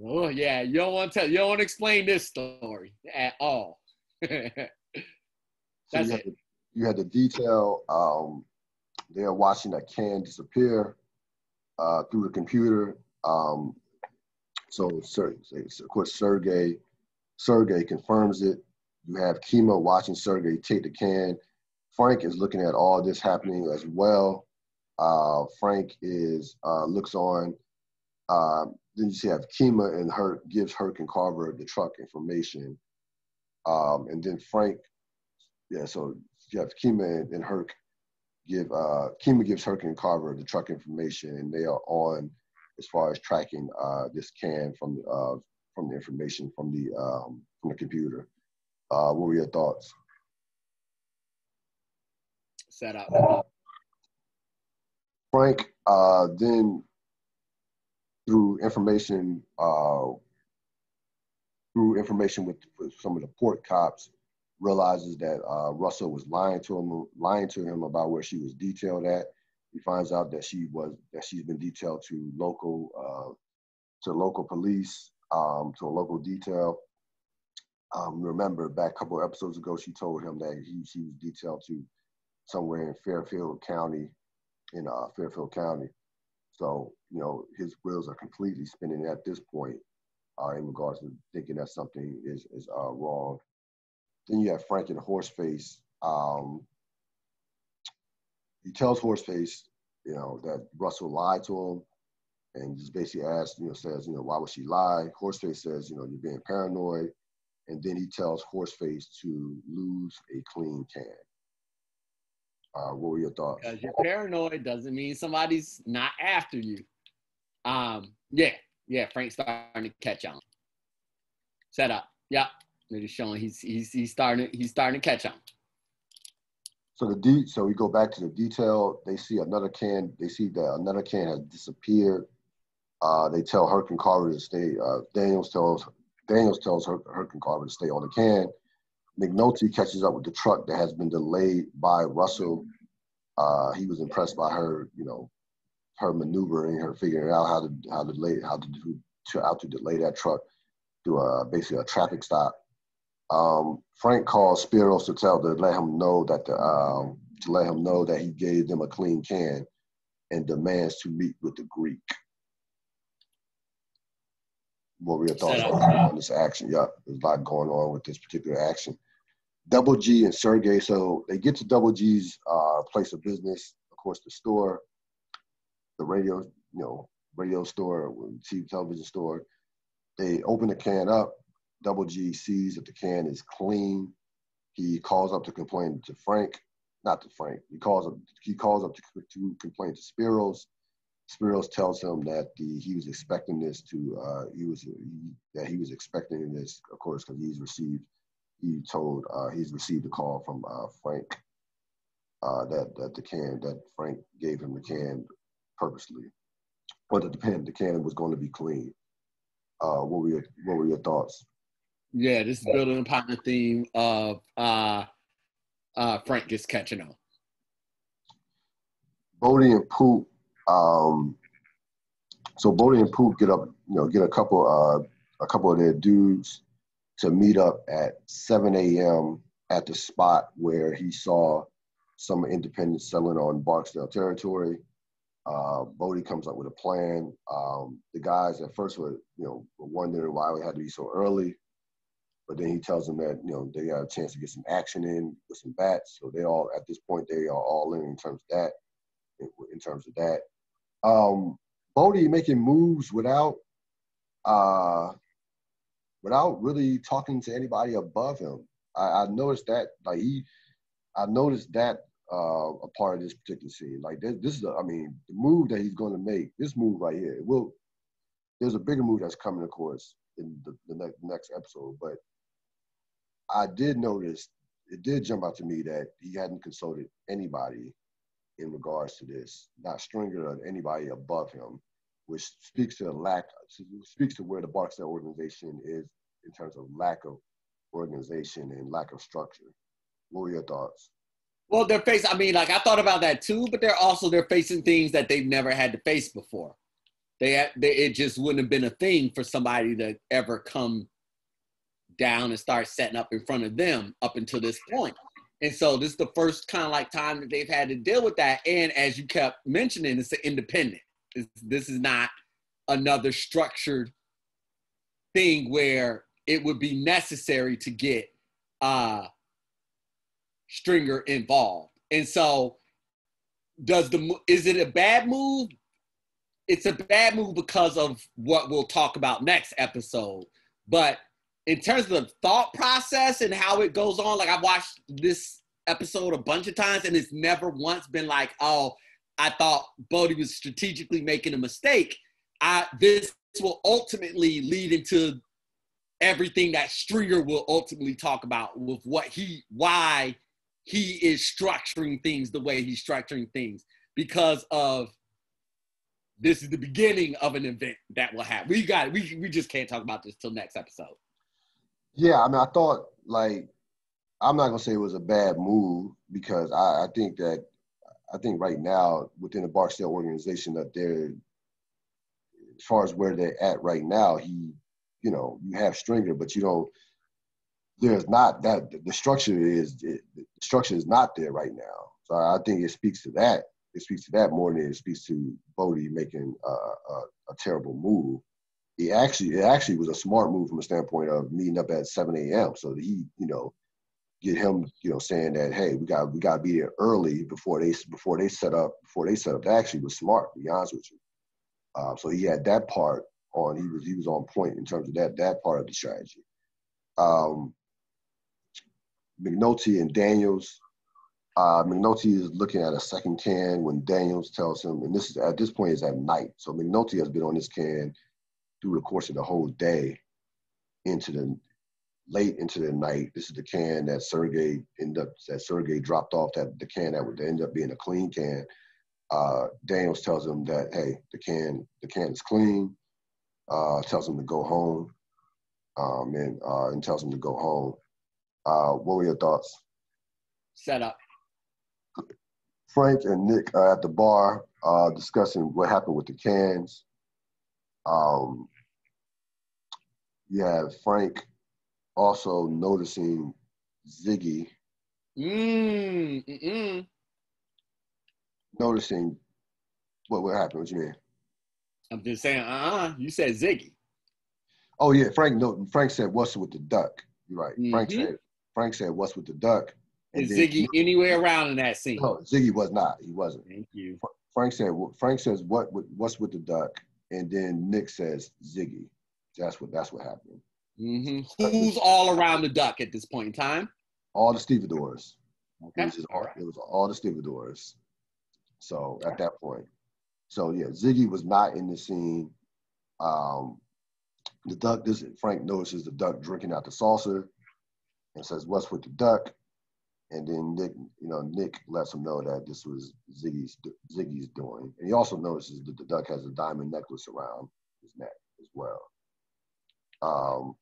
Oh yeah, you don't want to explain this story at all. That's it. You had the detail. They're watching that can disappear through the computer. So of course, Sergey confirms it. You have Kima watching Sergey take the can. Frank is looking at all this happening as well. Frank looks on. Then you have Kima and Herc gives Herc and Carver the truck information. And then Frank, so you have Kima and Herc Kima gives Herc and Carver the truck information, and they are on as far as tracking this can from the information from the computer. What were your thoughts? Set up. Frank then, through information with some of the port cops, realizes that Russell was lying to him about where she was detailed at. He finds out that she's been detailed to local police, to a local detail. Remember back a couple of episodes ago, she told him that she was detailed to somewhere in Fairfield County. So, you know, his wheels are completely spinning at this point in regards to thinking that something is wrong. Then you have Frank and Horseface. He tells Horseface, you know, that Russell lied to him, and just basically says, why would she lie? Horseface says, you're being paranoid. And then he tells Horseface to lose a clean can. What were your thoughts? Because you're paranoid doesn't mean somebody's not after you. Frank's starting to catch on. Set up. Yep. They're just showing he's starting to catch on. So we go back to the detail. They see another can. They see that another can has disappeared. They tell Herc and Carver to stay. Daniels tells Herc and Carver to stay on the can. McNulty catches up with the truck that has been delayed by Russell. He was impressed by her, her maneuvering, her figuring out how to delay that truck through basically a traffic stop. Frank calls Spiros to let him know that he gave them a clean can, and demands to meet with the Greek. What were your thoughts on this action? Yeah, there's a lot going on with this particular action. Double G and Sergey, so they get to Double G's place of business, of course, the store, the radio store, TV, television store. They open the can up. Double G sees that the can is clean. He calls up to complain to Frank, not to Frank. He calls up to complain to Spiros. Spiros tells him that he was expecting this that he was expecting this, of course, because he's received a call from Frank that Frank gave him the can purposely, or that the can was going to be clean. What were your thoughts? Yeah, this is building upon the theme of Frank just catching on. Bodie and Poop. So Bodie and Poop get a couple of their dudes to meet up at 7 a.m. at the spot where he saw some independents selling on Barksdale territory. Bodie comes up with a plan. The guys at first were wondering why it had to be so early, but then he tells them that they got a chance to get some action in with some bats. So they all at this point they are all in terms of that. In terms of that, Bodie making moves without really talking to anybody above him. I noticed that a part of this particular scene. Like this is the move that he's going to make. This move right here. There's a bigger move that's coming, of course, in the next episode. But I did notice, it did jump out to me that he hadn't consulted anybody in regards to this, not Stringer or anybody above him, which speaks to where the Barksdale organization is in terms of lack of organization and lack of structure. What were your thoughts? Well, I thought about that too, but they're facing things that they've never had to face before. It just wouldn't have been a thing for somebody to ever come down and start setting up in front of them up until this point. And so this is the first kind of like time that they've had to deal with that. And as you kept mentioning, it's an independent. This is not another structured thing where it would be necessary to get Stringer involved. And so is it a bad move? It's a bad move because of what we'll talk about next episode. But in terms of the thought process and how it goes on, like I've watched this episode a bunch of times and it's never once been like, oh, I thought Bodie was strategically making a mistake. This will ultimately lead into everything that Stringer will ultimately talk about with why he is structuring things the way he's structuring things, because of this is the beginning of an event that will happen. We just can't talk about this till next episode. Yeah, I thought, I'm not gonna say it was a bad move, because I think right now within the Barksdale organization that they're, as far as where they're at right now, you have Stringer, but there's not that the structure is not there right now. So I think it speaks to that. It speaks to that more than it speaks to Bodie making a terrible move. It actually was a smart move from a standpoint of meeting up at 7 a.m. so that he, get him, saying that, hey, we got to be there early before they set up. That actually was smart, to be honest with you. So he had that part on. He was on point in terms of that part of the strategy. McNulty and Daniels. McNulty is looking at a second can when Daniels tells him, and at this point is at night. So McNulty has been on this can through the course of the whole day, late into the night. This is the can that Sergey dropped off, the can that would end up being a clean can. Daniels tells him that, hey, the can is clean. Tells him to go home, and tells him to go home. What were your thoughts? Set up. Frank and Nick are at the bar discussing what happened with the cans. You have Frank also noticing Ziggy. Noticing what happened. What you mean? I'm just saying, you said Ziggy. Oh yeah, Frank said, "What's with the duck?" You're right. Mm-hmm. Frank said, "What's with the duck?" Is Ziggy anywhere around in that scene? No, Ziggy was not. He wasn't. Thank you. Frank says, "What's with the duck?" And then Nick says, "Ziggy." That's what happened. Mm-hmm. Who's all around the duck at this point in time? All the stevedores. Okay. It was all the stevedores. So at that point. So yeah, Ziggy was not in the scene. The duck, Frank notices the duck drinking out the saucer and says, "What's with the duck?" And then Nick lets him know that this was Ziggy's doing. And he also notices that the duck has a diamond necklace around his neck as well.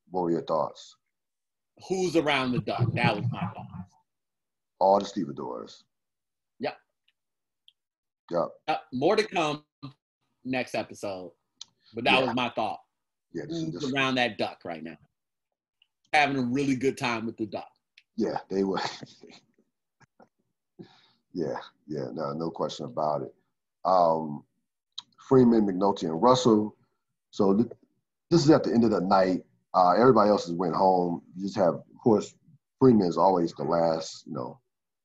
What were your thoughts? Who's around the duck? That was my thought. All the stevedores. Yep. Yep. More to come next episode. But that was my thought. Yeah, who's around that duck right now? Having a really good time with the duck. Yeah, they were. yeah, no question about it. Freeman, McNulty, and Russell. So this is at the end of the night. Everybody else has went home. You just have, of course, Freeman is always the last,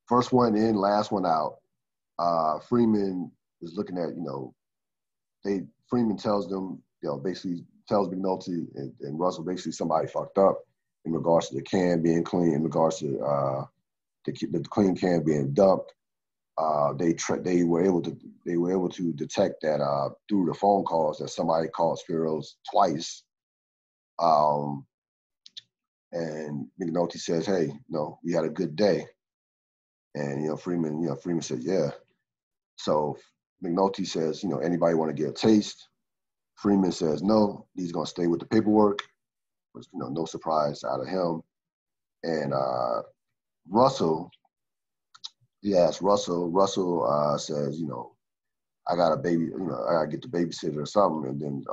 first one in, last one out. Freeman is looking at, Freeman tells them, basically tells McNulty and Russell basically somebody fucked up in regards to the can being clean, in regards to the clean can being dumped. They were able to detect that through the phone calls that somebody called Spiros twice. And McNulty says, "Hey, we had a good day." And Freeman said, "Yeah." So McNulty says, "Anybody want to get a taste?" Freeman says, "No, he's gonna stay with the paperwork." Was no surprise out of him. And Russell, he asked Russell. Russell says, "I got a baby. I gotta get the babysitter or something." And then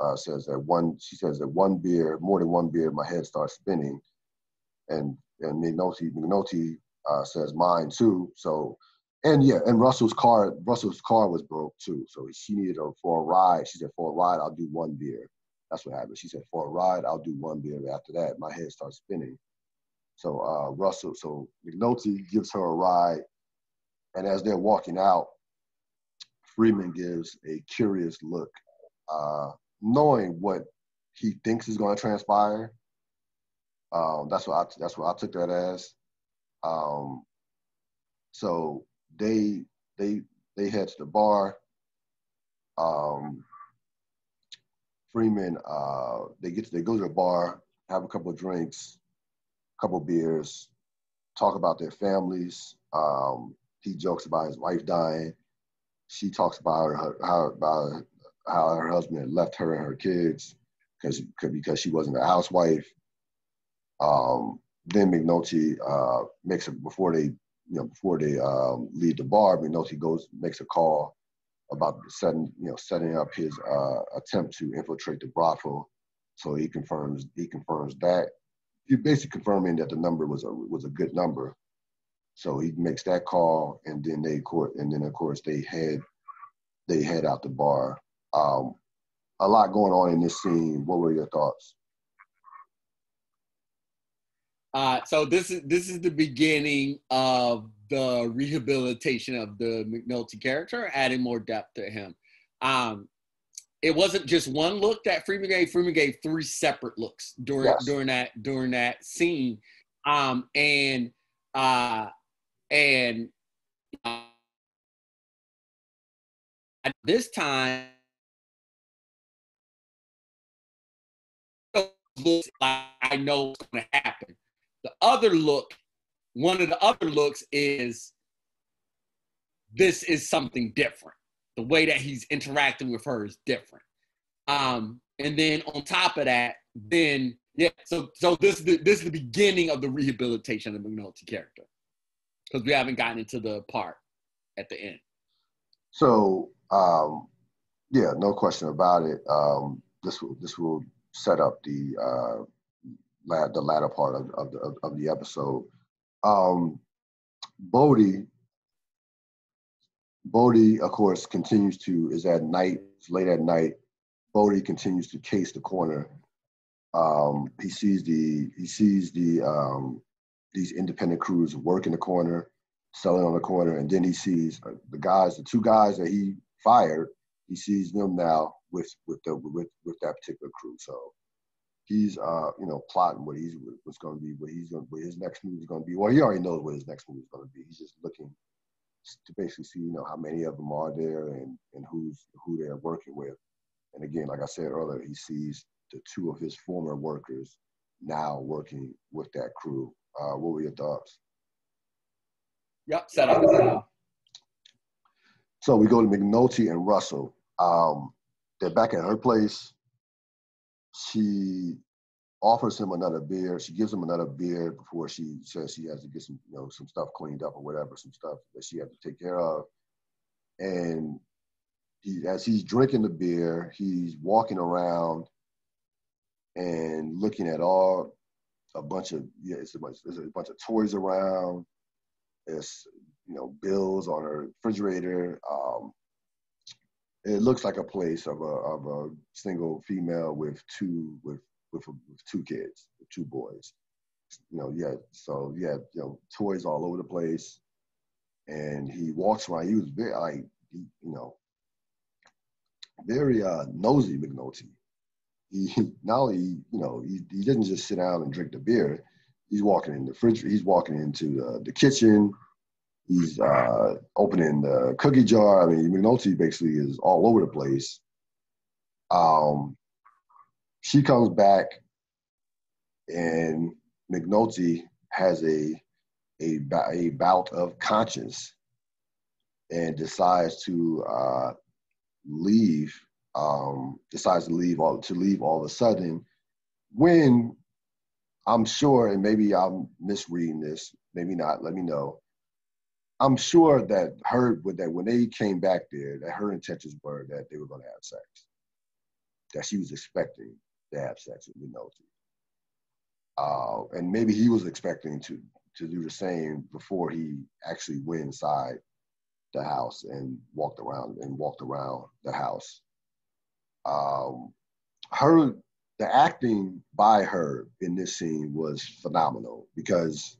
she says that more than one beer, my head starts spinning. And McNulty says mine too. So, and Russell's car was broke too. So she needed her for a ride. She said, "For a ride, I'll do one beer." That's what happened. She said, "For a ride, I'll do one beer." After that, my head starts spinning. So McNulty gives her a ride, and as they're walking out, Freeman gives a curious look, knowing what he thinks is going to transpire. That's what I took that as. So they head to the bar. Freeman, they go to the bar, have a couple of drinks, a couple of beers, talk about their families. He jokes about his wife dying. She talks about how her husband had left her and her kids because she wasn't a housewife. Then McNulty makes it before they leave the bar. McNulty makes a call about setting up his attempt to infiltrate the brothel. So he confirms that. He basically confirming that the number was a good number. So he makes that call, and then of course they head out the bar. A lot going on in this scene. What were your thoughts? So this is the beginning of the rehabilitation of the McNulty character, adding more depth to him. It wasn't just one look that Freeman gave. Freeman gave 3 separate looks during that scene, and at this time, looks like I know what's going to happen. One of the other looks is this is something different. The way that he's interacting with her is different. And then on top of that, so this is the beginning of the rehabilitation of the McNulty character, because we haven't gotten into the part at the end. So no question about it. This will set up the latter part of the episode. Bodie, of course, is at night. It's late at night. Bodie continues to case the corner. He sees these independent crews working the corner, selling on the corner, and then he sees the 2 guys that he fired. He sees them now with that particular crew. So he's plotting what's going to be, what his next move is going to be. Well, he already knows what his next move is going to be. He's just looking to basically see how many of them are there and who they're working with. And again, like I said earlier, he sees the two of his former workers now working with that crew. What were your thoughts? Yep, set up. So we go to McNulty and Russell. They're back at her place. She offers him another beer. She gives him another beer before she says she has to get some stuff cleaned up or whatever, some stuff that she has to take care of. And as he's drinking the beer, he's walking around and looking at a bunch of toys around. There's bills on her refrigerator. It looks like a place of a single female with two kids, with two boys. So toys all over the place, and he walks around. He was very very nosy, McNulty. He not only he doesn't just sit down and drink the beer. He's walking in the fridge. He's walking into the kitchen. He's opening the cookie jar. I mean, McNulty basically is all over the place. She comes back, and McNulty has a bout of conscience and decides to leave. Decides to leave all of a sudden. When I'm sure, and maybe I'm misreading this, maybe not. Let me know. I'm sure that when they came back there, that her intentions were that they were going to have sex. That she was expecting to have sex with McNulty. And maybe he was expecting to do the same before he actually went inside the house and walked around the house. The acting by her in this scene was phenomenal because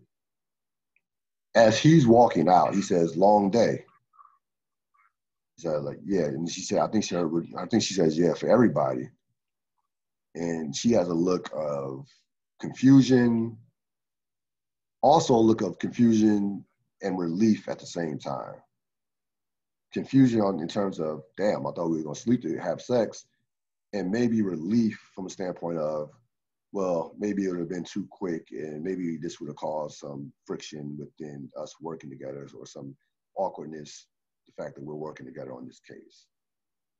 as he's walking out, he says, "Long day." He said, yeah. And she said, I think she says, "Yeah, for everybody." And she has a look of confusion, also a look of confusion and relief at the same time. Confusion in terms of, damn, I thought we were going to sleep to have sex. And maybe relief from a standpoint of, well, maybe it would have been too quick and maybe this would have caused some friction within us working together or some awkwardness, the fact that we're working together on this case.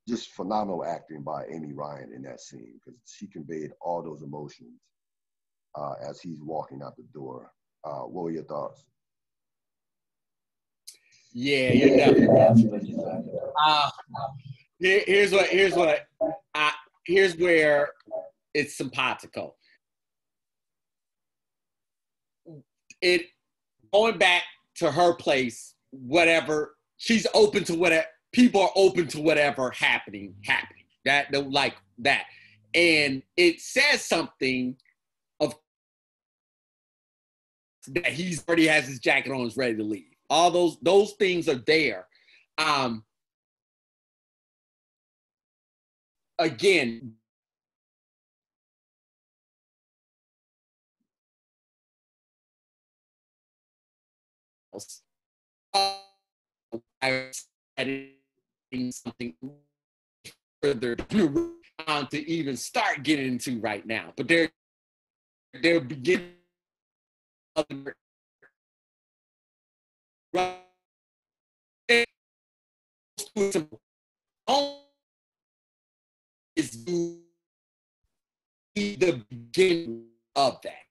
Just phenomenal acting by Amy Ryan in that scene because she conveyed all those emotions as he's walking out the door. What were your thoughts? Yeah, you're definitely. Here's where it's simpatico. It going back to her place, whatever, she's open to whatever, people are open to whatever happening. That like that. And it says something of that he's already has his jacket on, is ready to leave. All those things are there. Again, something further to even start getting into right now, but they're beginning is the beginning of that.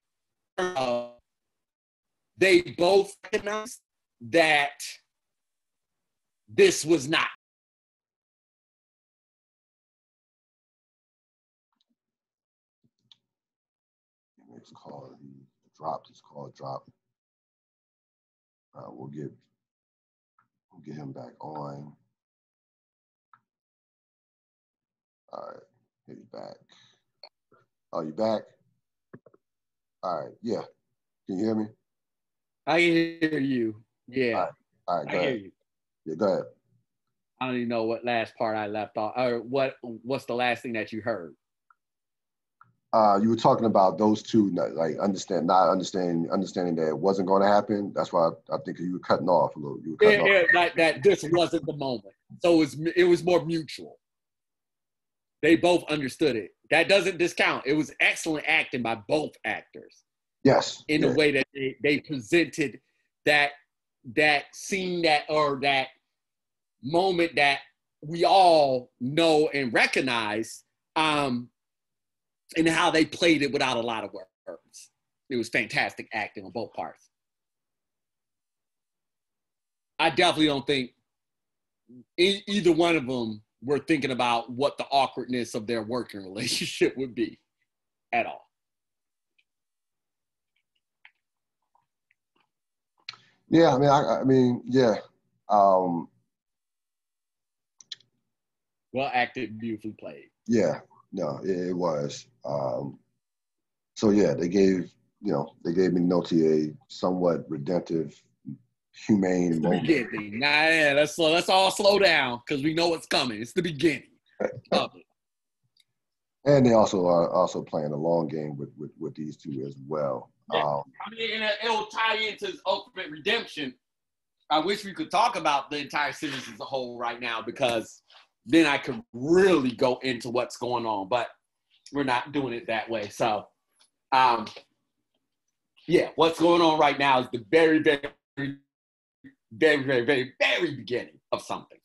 They both recognize that this was not. It's called, he dropped. It's called drop. We'll get him back on. All right, he's back. Oh, you back? All right, yeah. Can you hear me? I hear you. Yeah. All right, go ahead. You. Yeah, go ahead. I don't even know what last part I left off, or what's the last thing that you heard. You were talking about those two, like understanding that it wasn't going to happen. That's why I think you were cutting off a little. You were cutting off. Like that. This wasn't the moment, so it was more mutual. They both understood it. That doesn't discount. It was excellent acting by both actors. Yes. In the way that they presented that scene or that moment that we all know and recognize, and how they played it without a lot of words. It was fantastic acting on both parts. I definitely don't think either one of them were thinking about what the awkwardness of their working relationship would be at all. Yeah, I mean, yeah. Well acted, beautifully played. Yeah, no, it was. So yeah, they gave McNulty a somewhat redemptive, humane moment. Beginning. Nah, yeah, let's all slow down because we know what's coming. It's the beginning of it. And they also are also playing a long game with these two as well. Yeah. And it'll tie into his ultimate redemption. I wish we could talk about the entire series as a whole right now, because then I could really go into what's going on, but we're not doing it that way. So, yeah, what's going on right now is the very, very, very, very, very, very beginning of something.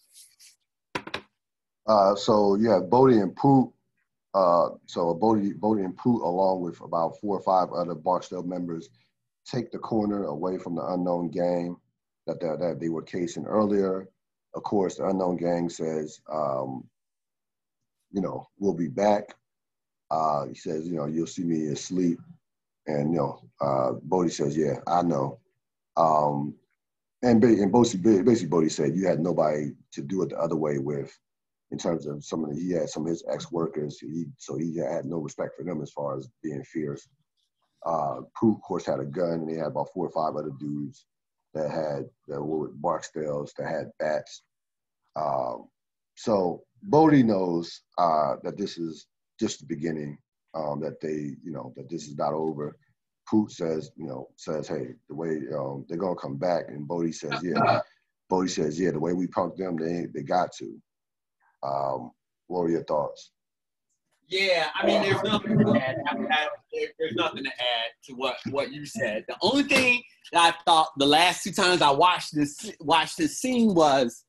So you have Bodhi and Poot. So Bodhi and Poot, along with about 4 or 5 other Barksdale members, take the corner away from the unknown gang that they were casing earlier. Of course, the unknown gang says, we'll be back. He says, you'll see me asleep. And, Bodhi says, yeah, I know. And basically Bodhi said, you had nobody to do it the other way with, in terms of he had some of his ex-workers. So he had no respect for them as far as being fierce. Poot, of course, had a gun, and they had about 4 or 5 other dudes that were with Barksdales that had bats. So Bodhi knows that this is just the beginning, that that this is not over. Poot says, hey, the way they're gonna come back, and Bodhi says, yeah. Bodhi says, yeah, the way we punked them, they got to. What were your thoughts? Yeah, I mean, there's nothing to add. There's nothing to add to what you said. The only thing that I thought the last 2 times I watched this scene was,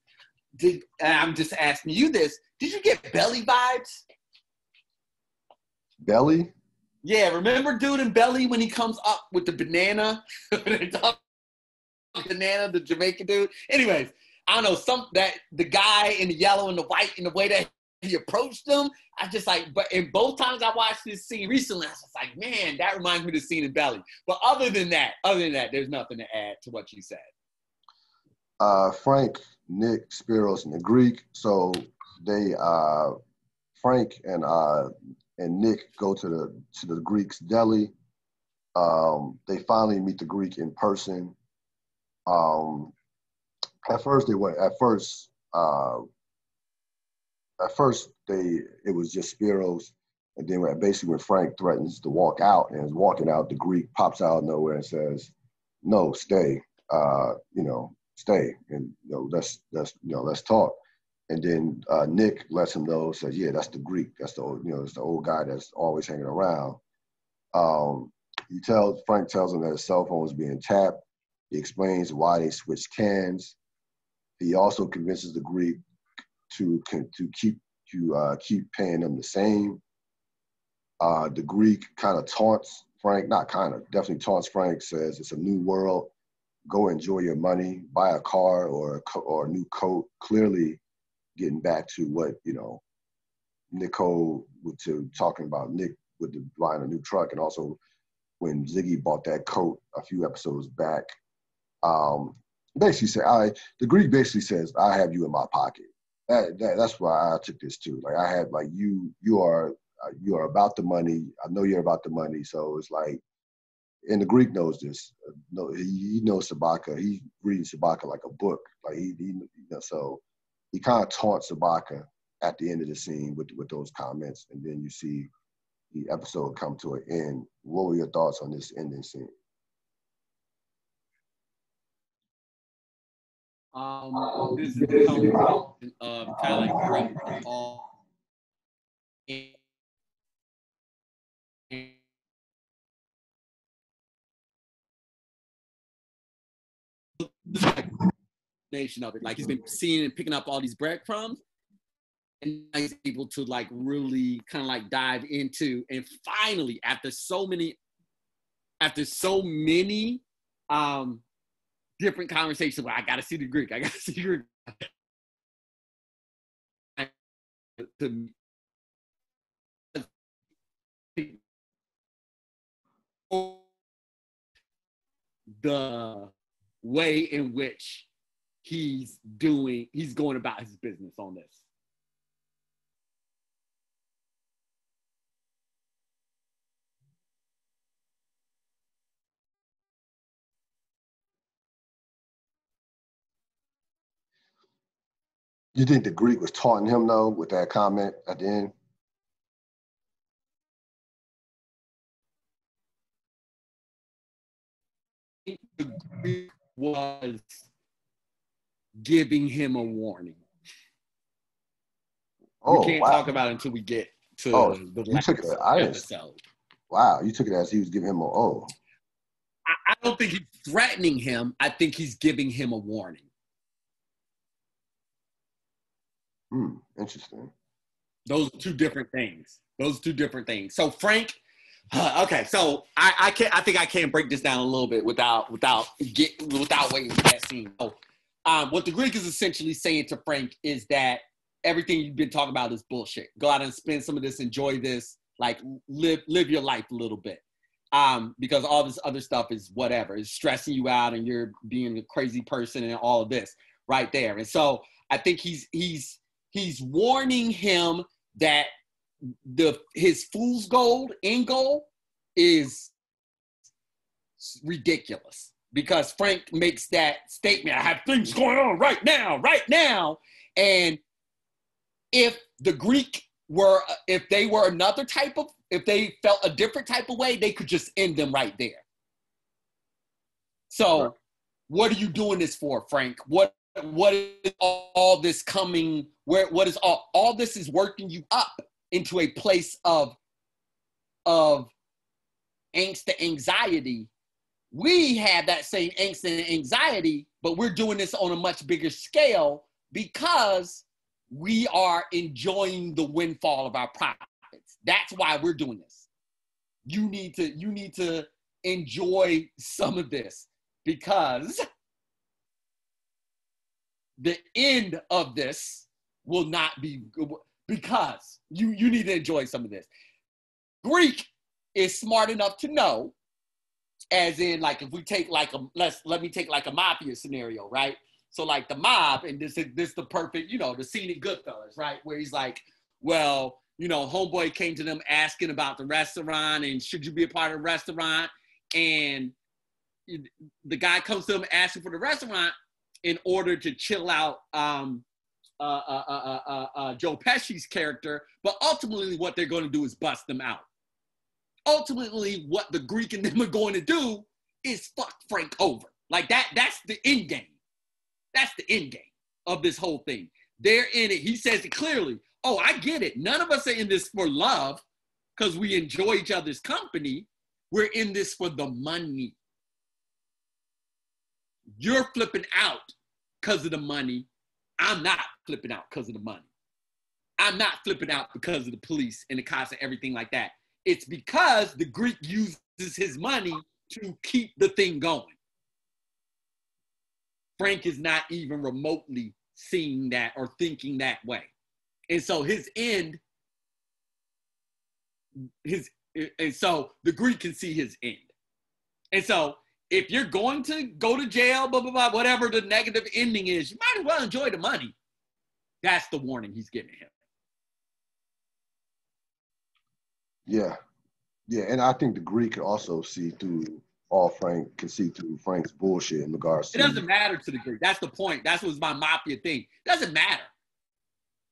and I'm just asking you this, did you get Belly vibes? Belly? Yeah, remember Dude in Belly when he comes up with the banana? Banana, the Jamaican dude. Anyways, I don't know, the guy in the yellow and the white, and the way that he approached them, I just but in both times I watched this scene recently, I was just like, man, that reminds me of the scene in Belly. But other than that, there's nothing to add to what you said. Frank, Nick, Spiros, and the Greek. So they Frank and Nick go to the Greek's deli. They finally meet the Greek in person. At first it was just Spiros, and then basically when Frank threatens to walk out and is walking out, the Greek pops out of nowhere and says, "No, stay. Stay, and let's talk." And then Nick lets him know, says, "Yeah, that's the Greek. That's it's the old guy that's always hanging around." Frank tells him that his cell phone is being tapped. He explains why they switched cans. He also convinces the Greek to keep paying them the same. The Greek kind of taunts Frank, not kind of, definitely taunts Frank. Says it's a new world. Go enjoy your money, buy a car or a new coat. Clearly, getting back to what Nicole talking about Nick with buying a new truck, and also when Ziggy bought that coat a few episodes back. Basically the Greek basically says, "I have you in my pocket." That's why I took this too. Like I had you are about the money. I know you're about the money. So it's like, and the Greek knows this. No, he knows Sabaka. He's reading Sabaka like a book. Like so he kind of taunts Sabaka at the end of the scene with those comments, and then you see the episode come to an end. What were your thoughts on this ending scene? This is the culmination of kind of like all nation of it. Like he's been seeing and picking up all these breadcrumbs, and he's able to like really kind of like dive into, and finally after so many different conversations where I gotta see the Greek, the way in which he's going about his business on this. You think the Greek was taunting him though with that comment at the end? The Greek was giving him a warning. We can't talk about it until we get to the last episode. Wow, you took it as he was giving him I don't think he's threatening him. I think he's giving him a warning. Interesting. Those are two different things. So Frank, okay, so I think I can break this down a little bit without waiting for that scene. So, what the Greek is essentially saying to Frank is that everything you've been talking about is bullshit. Go out and spend some of this, enjoy this, like live your life a little bit. Because all this other stuff is whatever, it's stressing you out and you're being a crazy person and all of this right there. And so I think he's warning him that his fool's gold end goal is ridiculous, because Frank makes that statement, I have things going on right now. And if the Greek if they felt a different type of way, they could just end them right there. So what are you doing this for, Frank? What is all this coming? What is all this is working you up into a place of angst and anxiety. We have that same angst and anxiety, but we're doing this on a much bigger scale because we are enjoying the windfall of our profits. That's why we're doing this. You need to enjoy some of this, because the end of this will not be, because you need to enjoy some of this. Greek is smart enough to know, as in, like, if we take like let me take like a mafia scenario, right? So like the mob, and this is the perfect, the scene in Goodfellas, right? Where he's like, well, homeboy came to them asking about the restaurant and should you be a part of the restaurant? And the guy comes to them asking for the restaurant in order to chill out Joe Pesci's character, but ultimately what they're going to do is bust them out. Ultimately, what the Greek and them are going to do is fuck Frank over. Like that's the end game. That's the end game of this whole thing. They're in it. He says it clearly. Oh, I get it. None of us are in this for love because we enjoy each other's company. We're in this for the money. You're flipping out because of the money. I'm not flipping out because of the money. I'm not flipping out because of the police and the cops and everything like that. It's because the Greek uses his money to keep the thing going. Frank is not even remotely seeing that or thinking that way. And so his end, and so the Greek can see his end. And so if you're going to go to jail, blah, blah, blah, whatever the negative ending is, you might as well enjoy the money. That's the warning he's giving him. Yeah. Yeah, and I think the Greek can also see through Frank through Frank's bullshit in regards to... It doesn't matter to the Greek. That's the point. That's what's my mafia thing. It doesn't matter.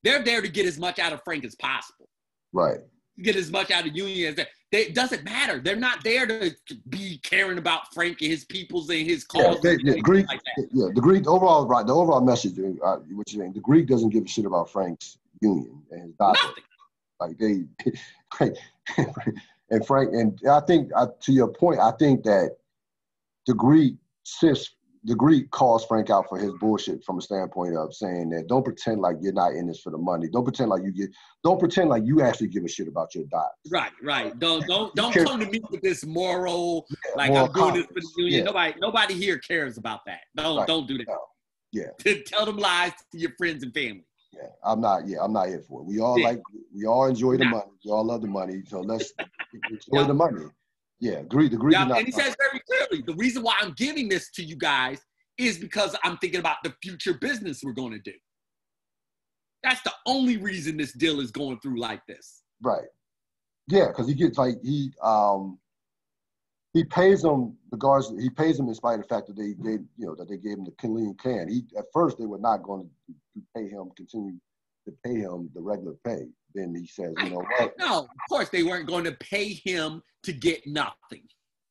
They're there to get as much out of Frank as possible. Right. get as much out of Union as that. It doesn't matter. They're not there to be caring about Frank and his peoples and his causes. Greek, like that. The Greek overall, right? The overall message, what you're saying, the Greek doesn't give a shit about Frank's union and his doctor. Like they, and Frank, and I think to your point, I think that the Greek calls Frank out for his bullshit from a standpoint of saying that don't pretend like you're not in this for the money. Don't pretend like you actually give a shit about your doc. Right. Don't come to me with this moral, moral I'm doing this for the union. Nobody here cares about that. Don't do that. No. Yeah. Tell them lies to your friends and family. Yeah, I'm not here for it. We all enjoy the money. We all love the money. So let's enjoy the money. Yeah, the Greek. And he says very clearly, the reason why I'm giving this to you guys is because I'm thinking about the future business we're going to do. That's the only reason this deal is going through like this. Right. Yeah, because he gets he pays them the guards. He pays them in spite of the fact that they gave him the clean can. At first they were not going to continue to pay him the regular pay. Then he says, you know what? No, of course they weren't going to pay him to get nothing.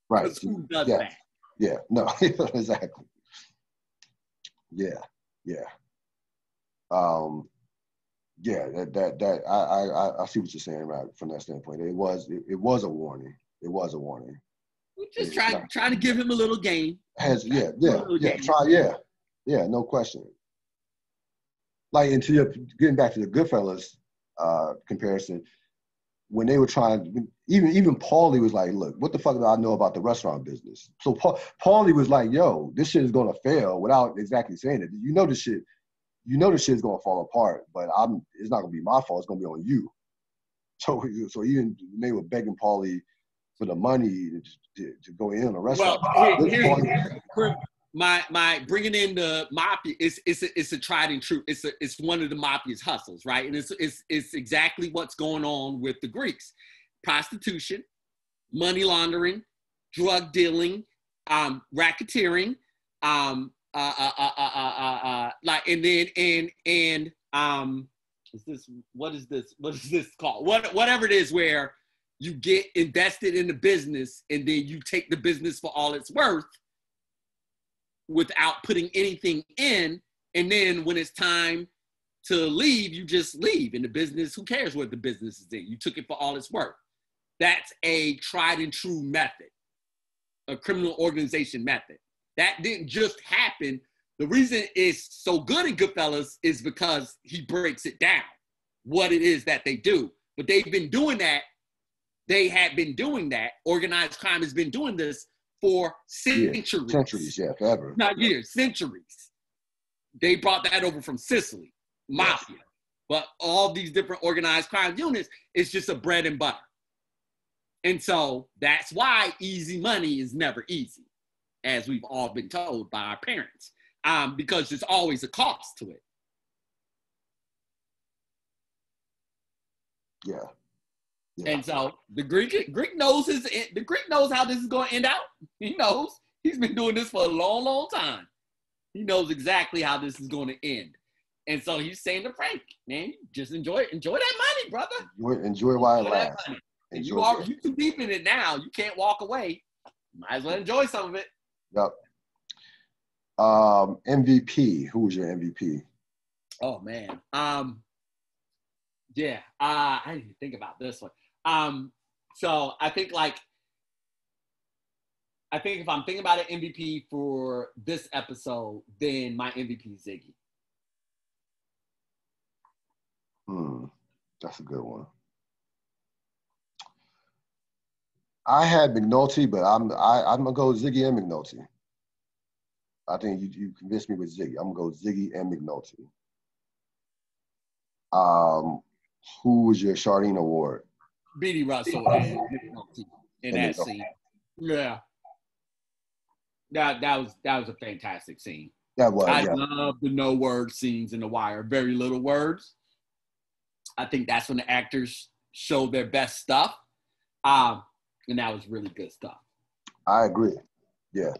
Right. Who does that? Yeah. No. Exactly. Yeah. That I see what you're saying, right? From that standpoint, it was a warning. It was a warning. We're just trying to give him a little game. No question. Like, getting back to the Goodfellas comparison, when they were trying, even Paulie was like, look, what the fuck do I know about the restaurant business? So Paulie was like, yo, this shit is gonna fail, without exactly saying it. You know this shit is gonna fall apart, but it's not gonna be my fault, it's gonna be on you. So even when they were begging Paulie for the money to go in a restaurant. Well, my bringing in the mafia, it's a tried and true. It's one of the mafia's hustles, right? And it's exactly what's going on with the Greeks: prostitution, money laundering, drug dealing, racketeering, what is this called? Whatever it is, where you get invested in the business and then you take the business for all it's worth without putting anything in. And then when it's time to leave, you just leave. And the business, who cares what the business is in? You took it for all it's worth. That's a tried and true method, a criminal organization method. That didn't just happen. The reason it's so good in Goodfellas is because he breaks it down, what it is that they do. But they've been doing that. They had been doing that. Organized crime has been doing this for centuries. Centuries, forever. Not years, centuries. They brought that over from Sicily, mafia. Yes. But all these different organized crime units, it's just a bread and butter. And so that's why easy money is never easy, as we've all been told by our parents, because there's always a cost to it. Yeah. And so the Greek knows how this is going to end out. He knows. He's been doing this for a long, long time. He knows exactly how this is going to end. And so he's saying to Frank, man, just enjoy that money, brother. Enjoy while it lasts. You too deep in it now. You can't walk away. Might as well enjoy some of it. Yep. MVP. Who was your MVP? Oh man. I didn't even think about this one. So I think if I'm thinking about an MVP for this episode, then my MVP is Ziggy. That's a good one. I had McNulty, but I'm gonna go Ziggy and McNulty. I think you convinced me with Ziggy. I'm gonna go Ziggy and McNulty. Who was your Chardine Award? Beatty Russell and McNulty in that scene. Yeah. That was a fantastic scene. That was. I love the no word scenes in The Wire. Very little words. I think that's when the actors show their best stuff. And that was really good stuff. I agree. Yeah,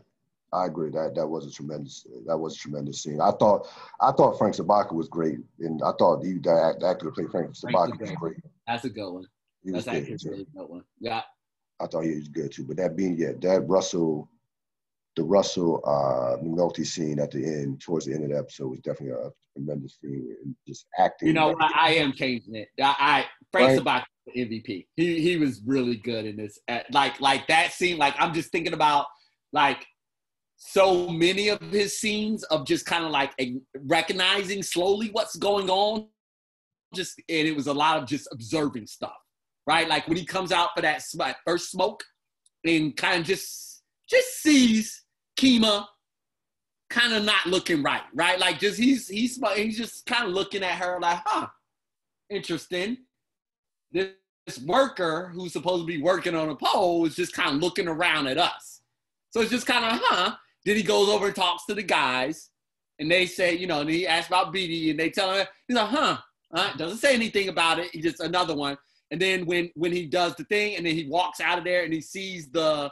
I agree. That was a tremendous scene. I thought Frank Sabaka was great, and I thought the actor who played Frank Sabaka was great. That's a good one. He was That's good actually a too. really good one. Yeah. I thought he was good too. But that being, that Russell, the Russell McNulty scene at the end, towards the end of the episode, was definitely a tremendous scene, and just You acting. know what? I am changing it. Frank Right? Sabak MVP. He was really good in this. Like that scene. Like I'm just thinking about like so many of his scenes of just kind of like recognizing slowly what's going on. And it was a lot of just observing stuff, right? Like when he comes out for that first smoke and kind of just sees Kima kind of not looking right? Like just he's just kind of looking at her like, huh, interesting. This worker who's supposed to be working on a pole is just kind of looking around at us. So it's just kind of, huh. Then he goes over and talks to the guys, and they say, and he asks about BD, and they tell him, he's like, huh. Doesn't say anything about it. He just another one. And then when he does the thing, and then he walks out of there, and he sees the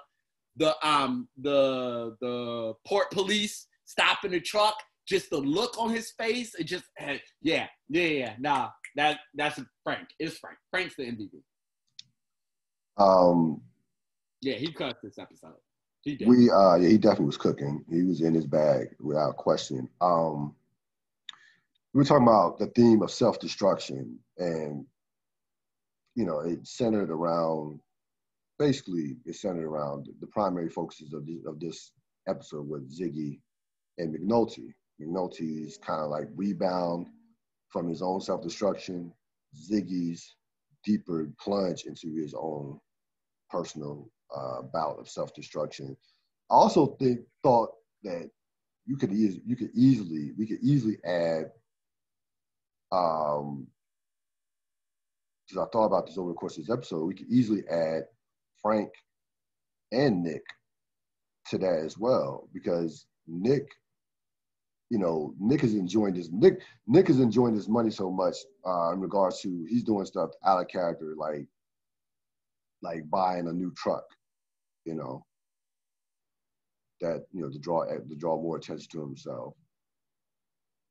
port police stopping the truck, just the look on his face, it just, nah, that's Frank. It's Frank. Frank's the MVP. Yeah, he cut this episode. He did. He definitely was cooking. He was in his bag without question. We were talking about the theme of self-destruction, and it centered around, basically it's centered around the primary focuses of this episode with Ziggy and McNulty. McNulty's kind of like rebound from his own self-destruction, Ziggy's deeper plunge into his own personal bout of self-destruction. I also thought that we could easily add, because I thought about this over the course of this episode, we could easily add Frank and Nick to that as well, because Nick is enjoying this. Nick is enjoying this money so much in regards to he's doing stuff out of character, like buying a new truck, that to draw more attention to himself.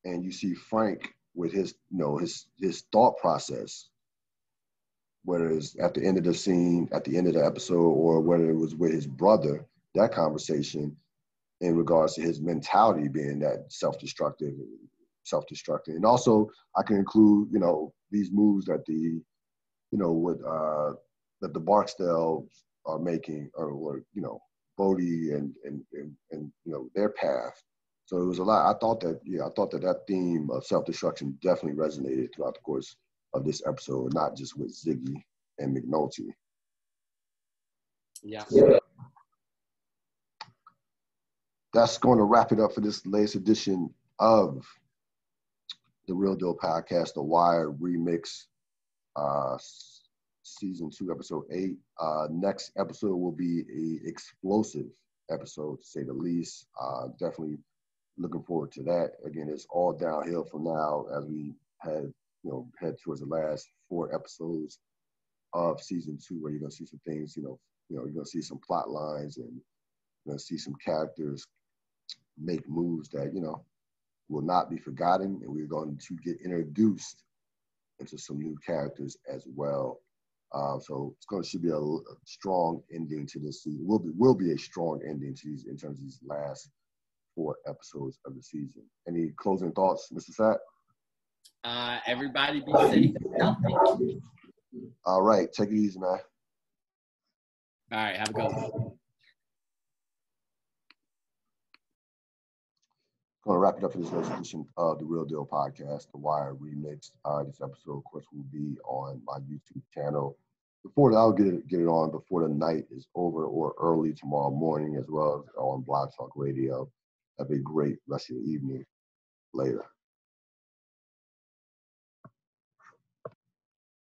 And you see Frank with his his thought process, whether it's at the end of the scene, at the end of the episode, or whether it was with his brother, that conversation in regards to his mentality being that self-destructive. And also I can include, these moves that that the Barksdales are making, or Bodhi and their path. So it was a lot. I thought that theme of self-destruction definitely resonated throughout the course of this episode, not just with Ziggy and McNulty. Yeah. That's going to wrap it up for this latest edition of the Ril Dil podcast, The Wire Remix, season 2, episode 8. Next episode will be a explosive episode, to say the least. Definitely looking forward to that. Again, it's all downhill from now as we head towards the last 4 episodes of season 2, where you're going to see some things, you're going to see some plot lines, and you're going to see some characters make moves that, will not be forgotten, and we're going to get introduced into some new characters as well. So should be a strong ending to this season. Will be a strong ending to these, in terms of these last 4 episodes of the season. Any closing thoughts, Mr. Fat? Everybody be safe and healthy. All right, take it easy, man. All right, have a good one. Going to wrap it up for this next edition of the Ril Dil podcast, The Wire Remixed. This episode, of course, will be on my YouTube channel. Before that, I'll get it on before the night is over, or early tomorrow morning, as well as on Blog Talk Radio. Have a great rest of your evening. Later.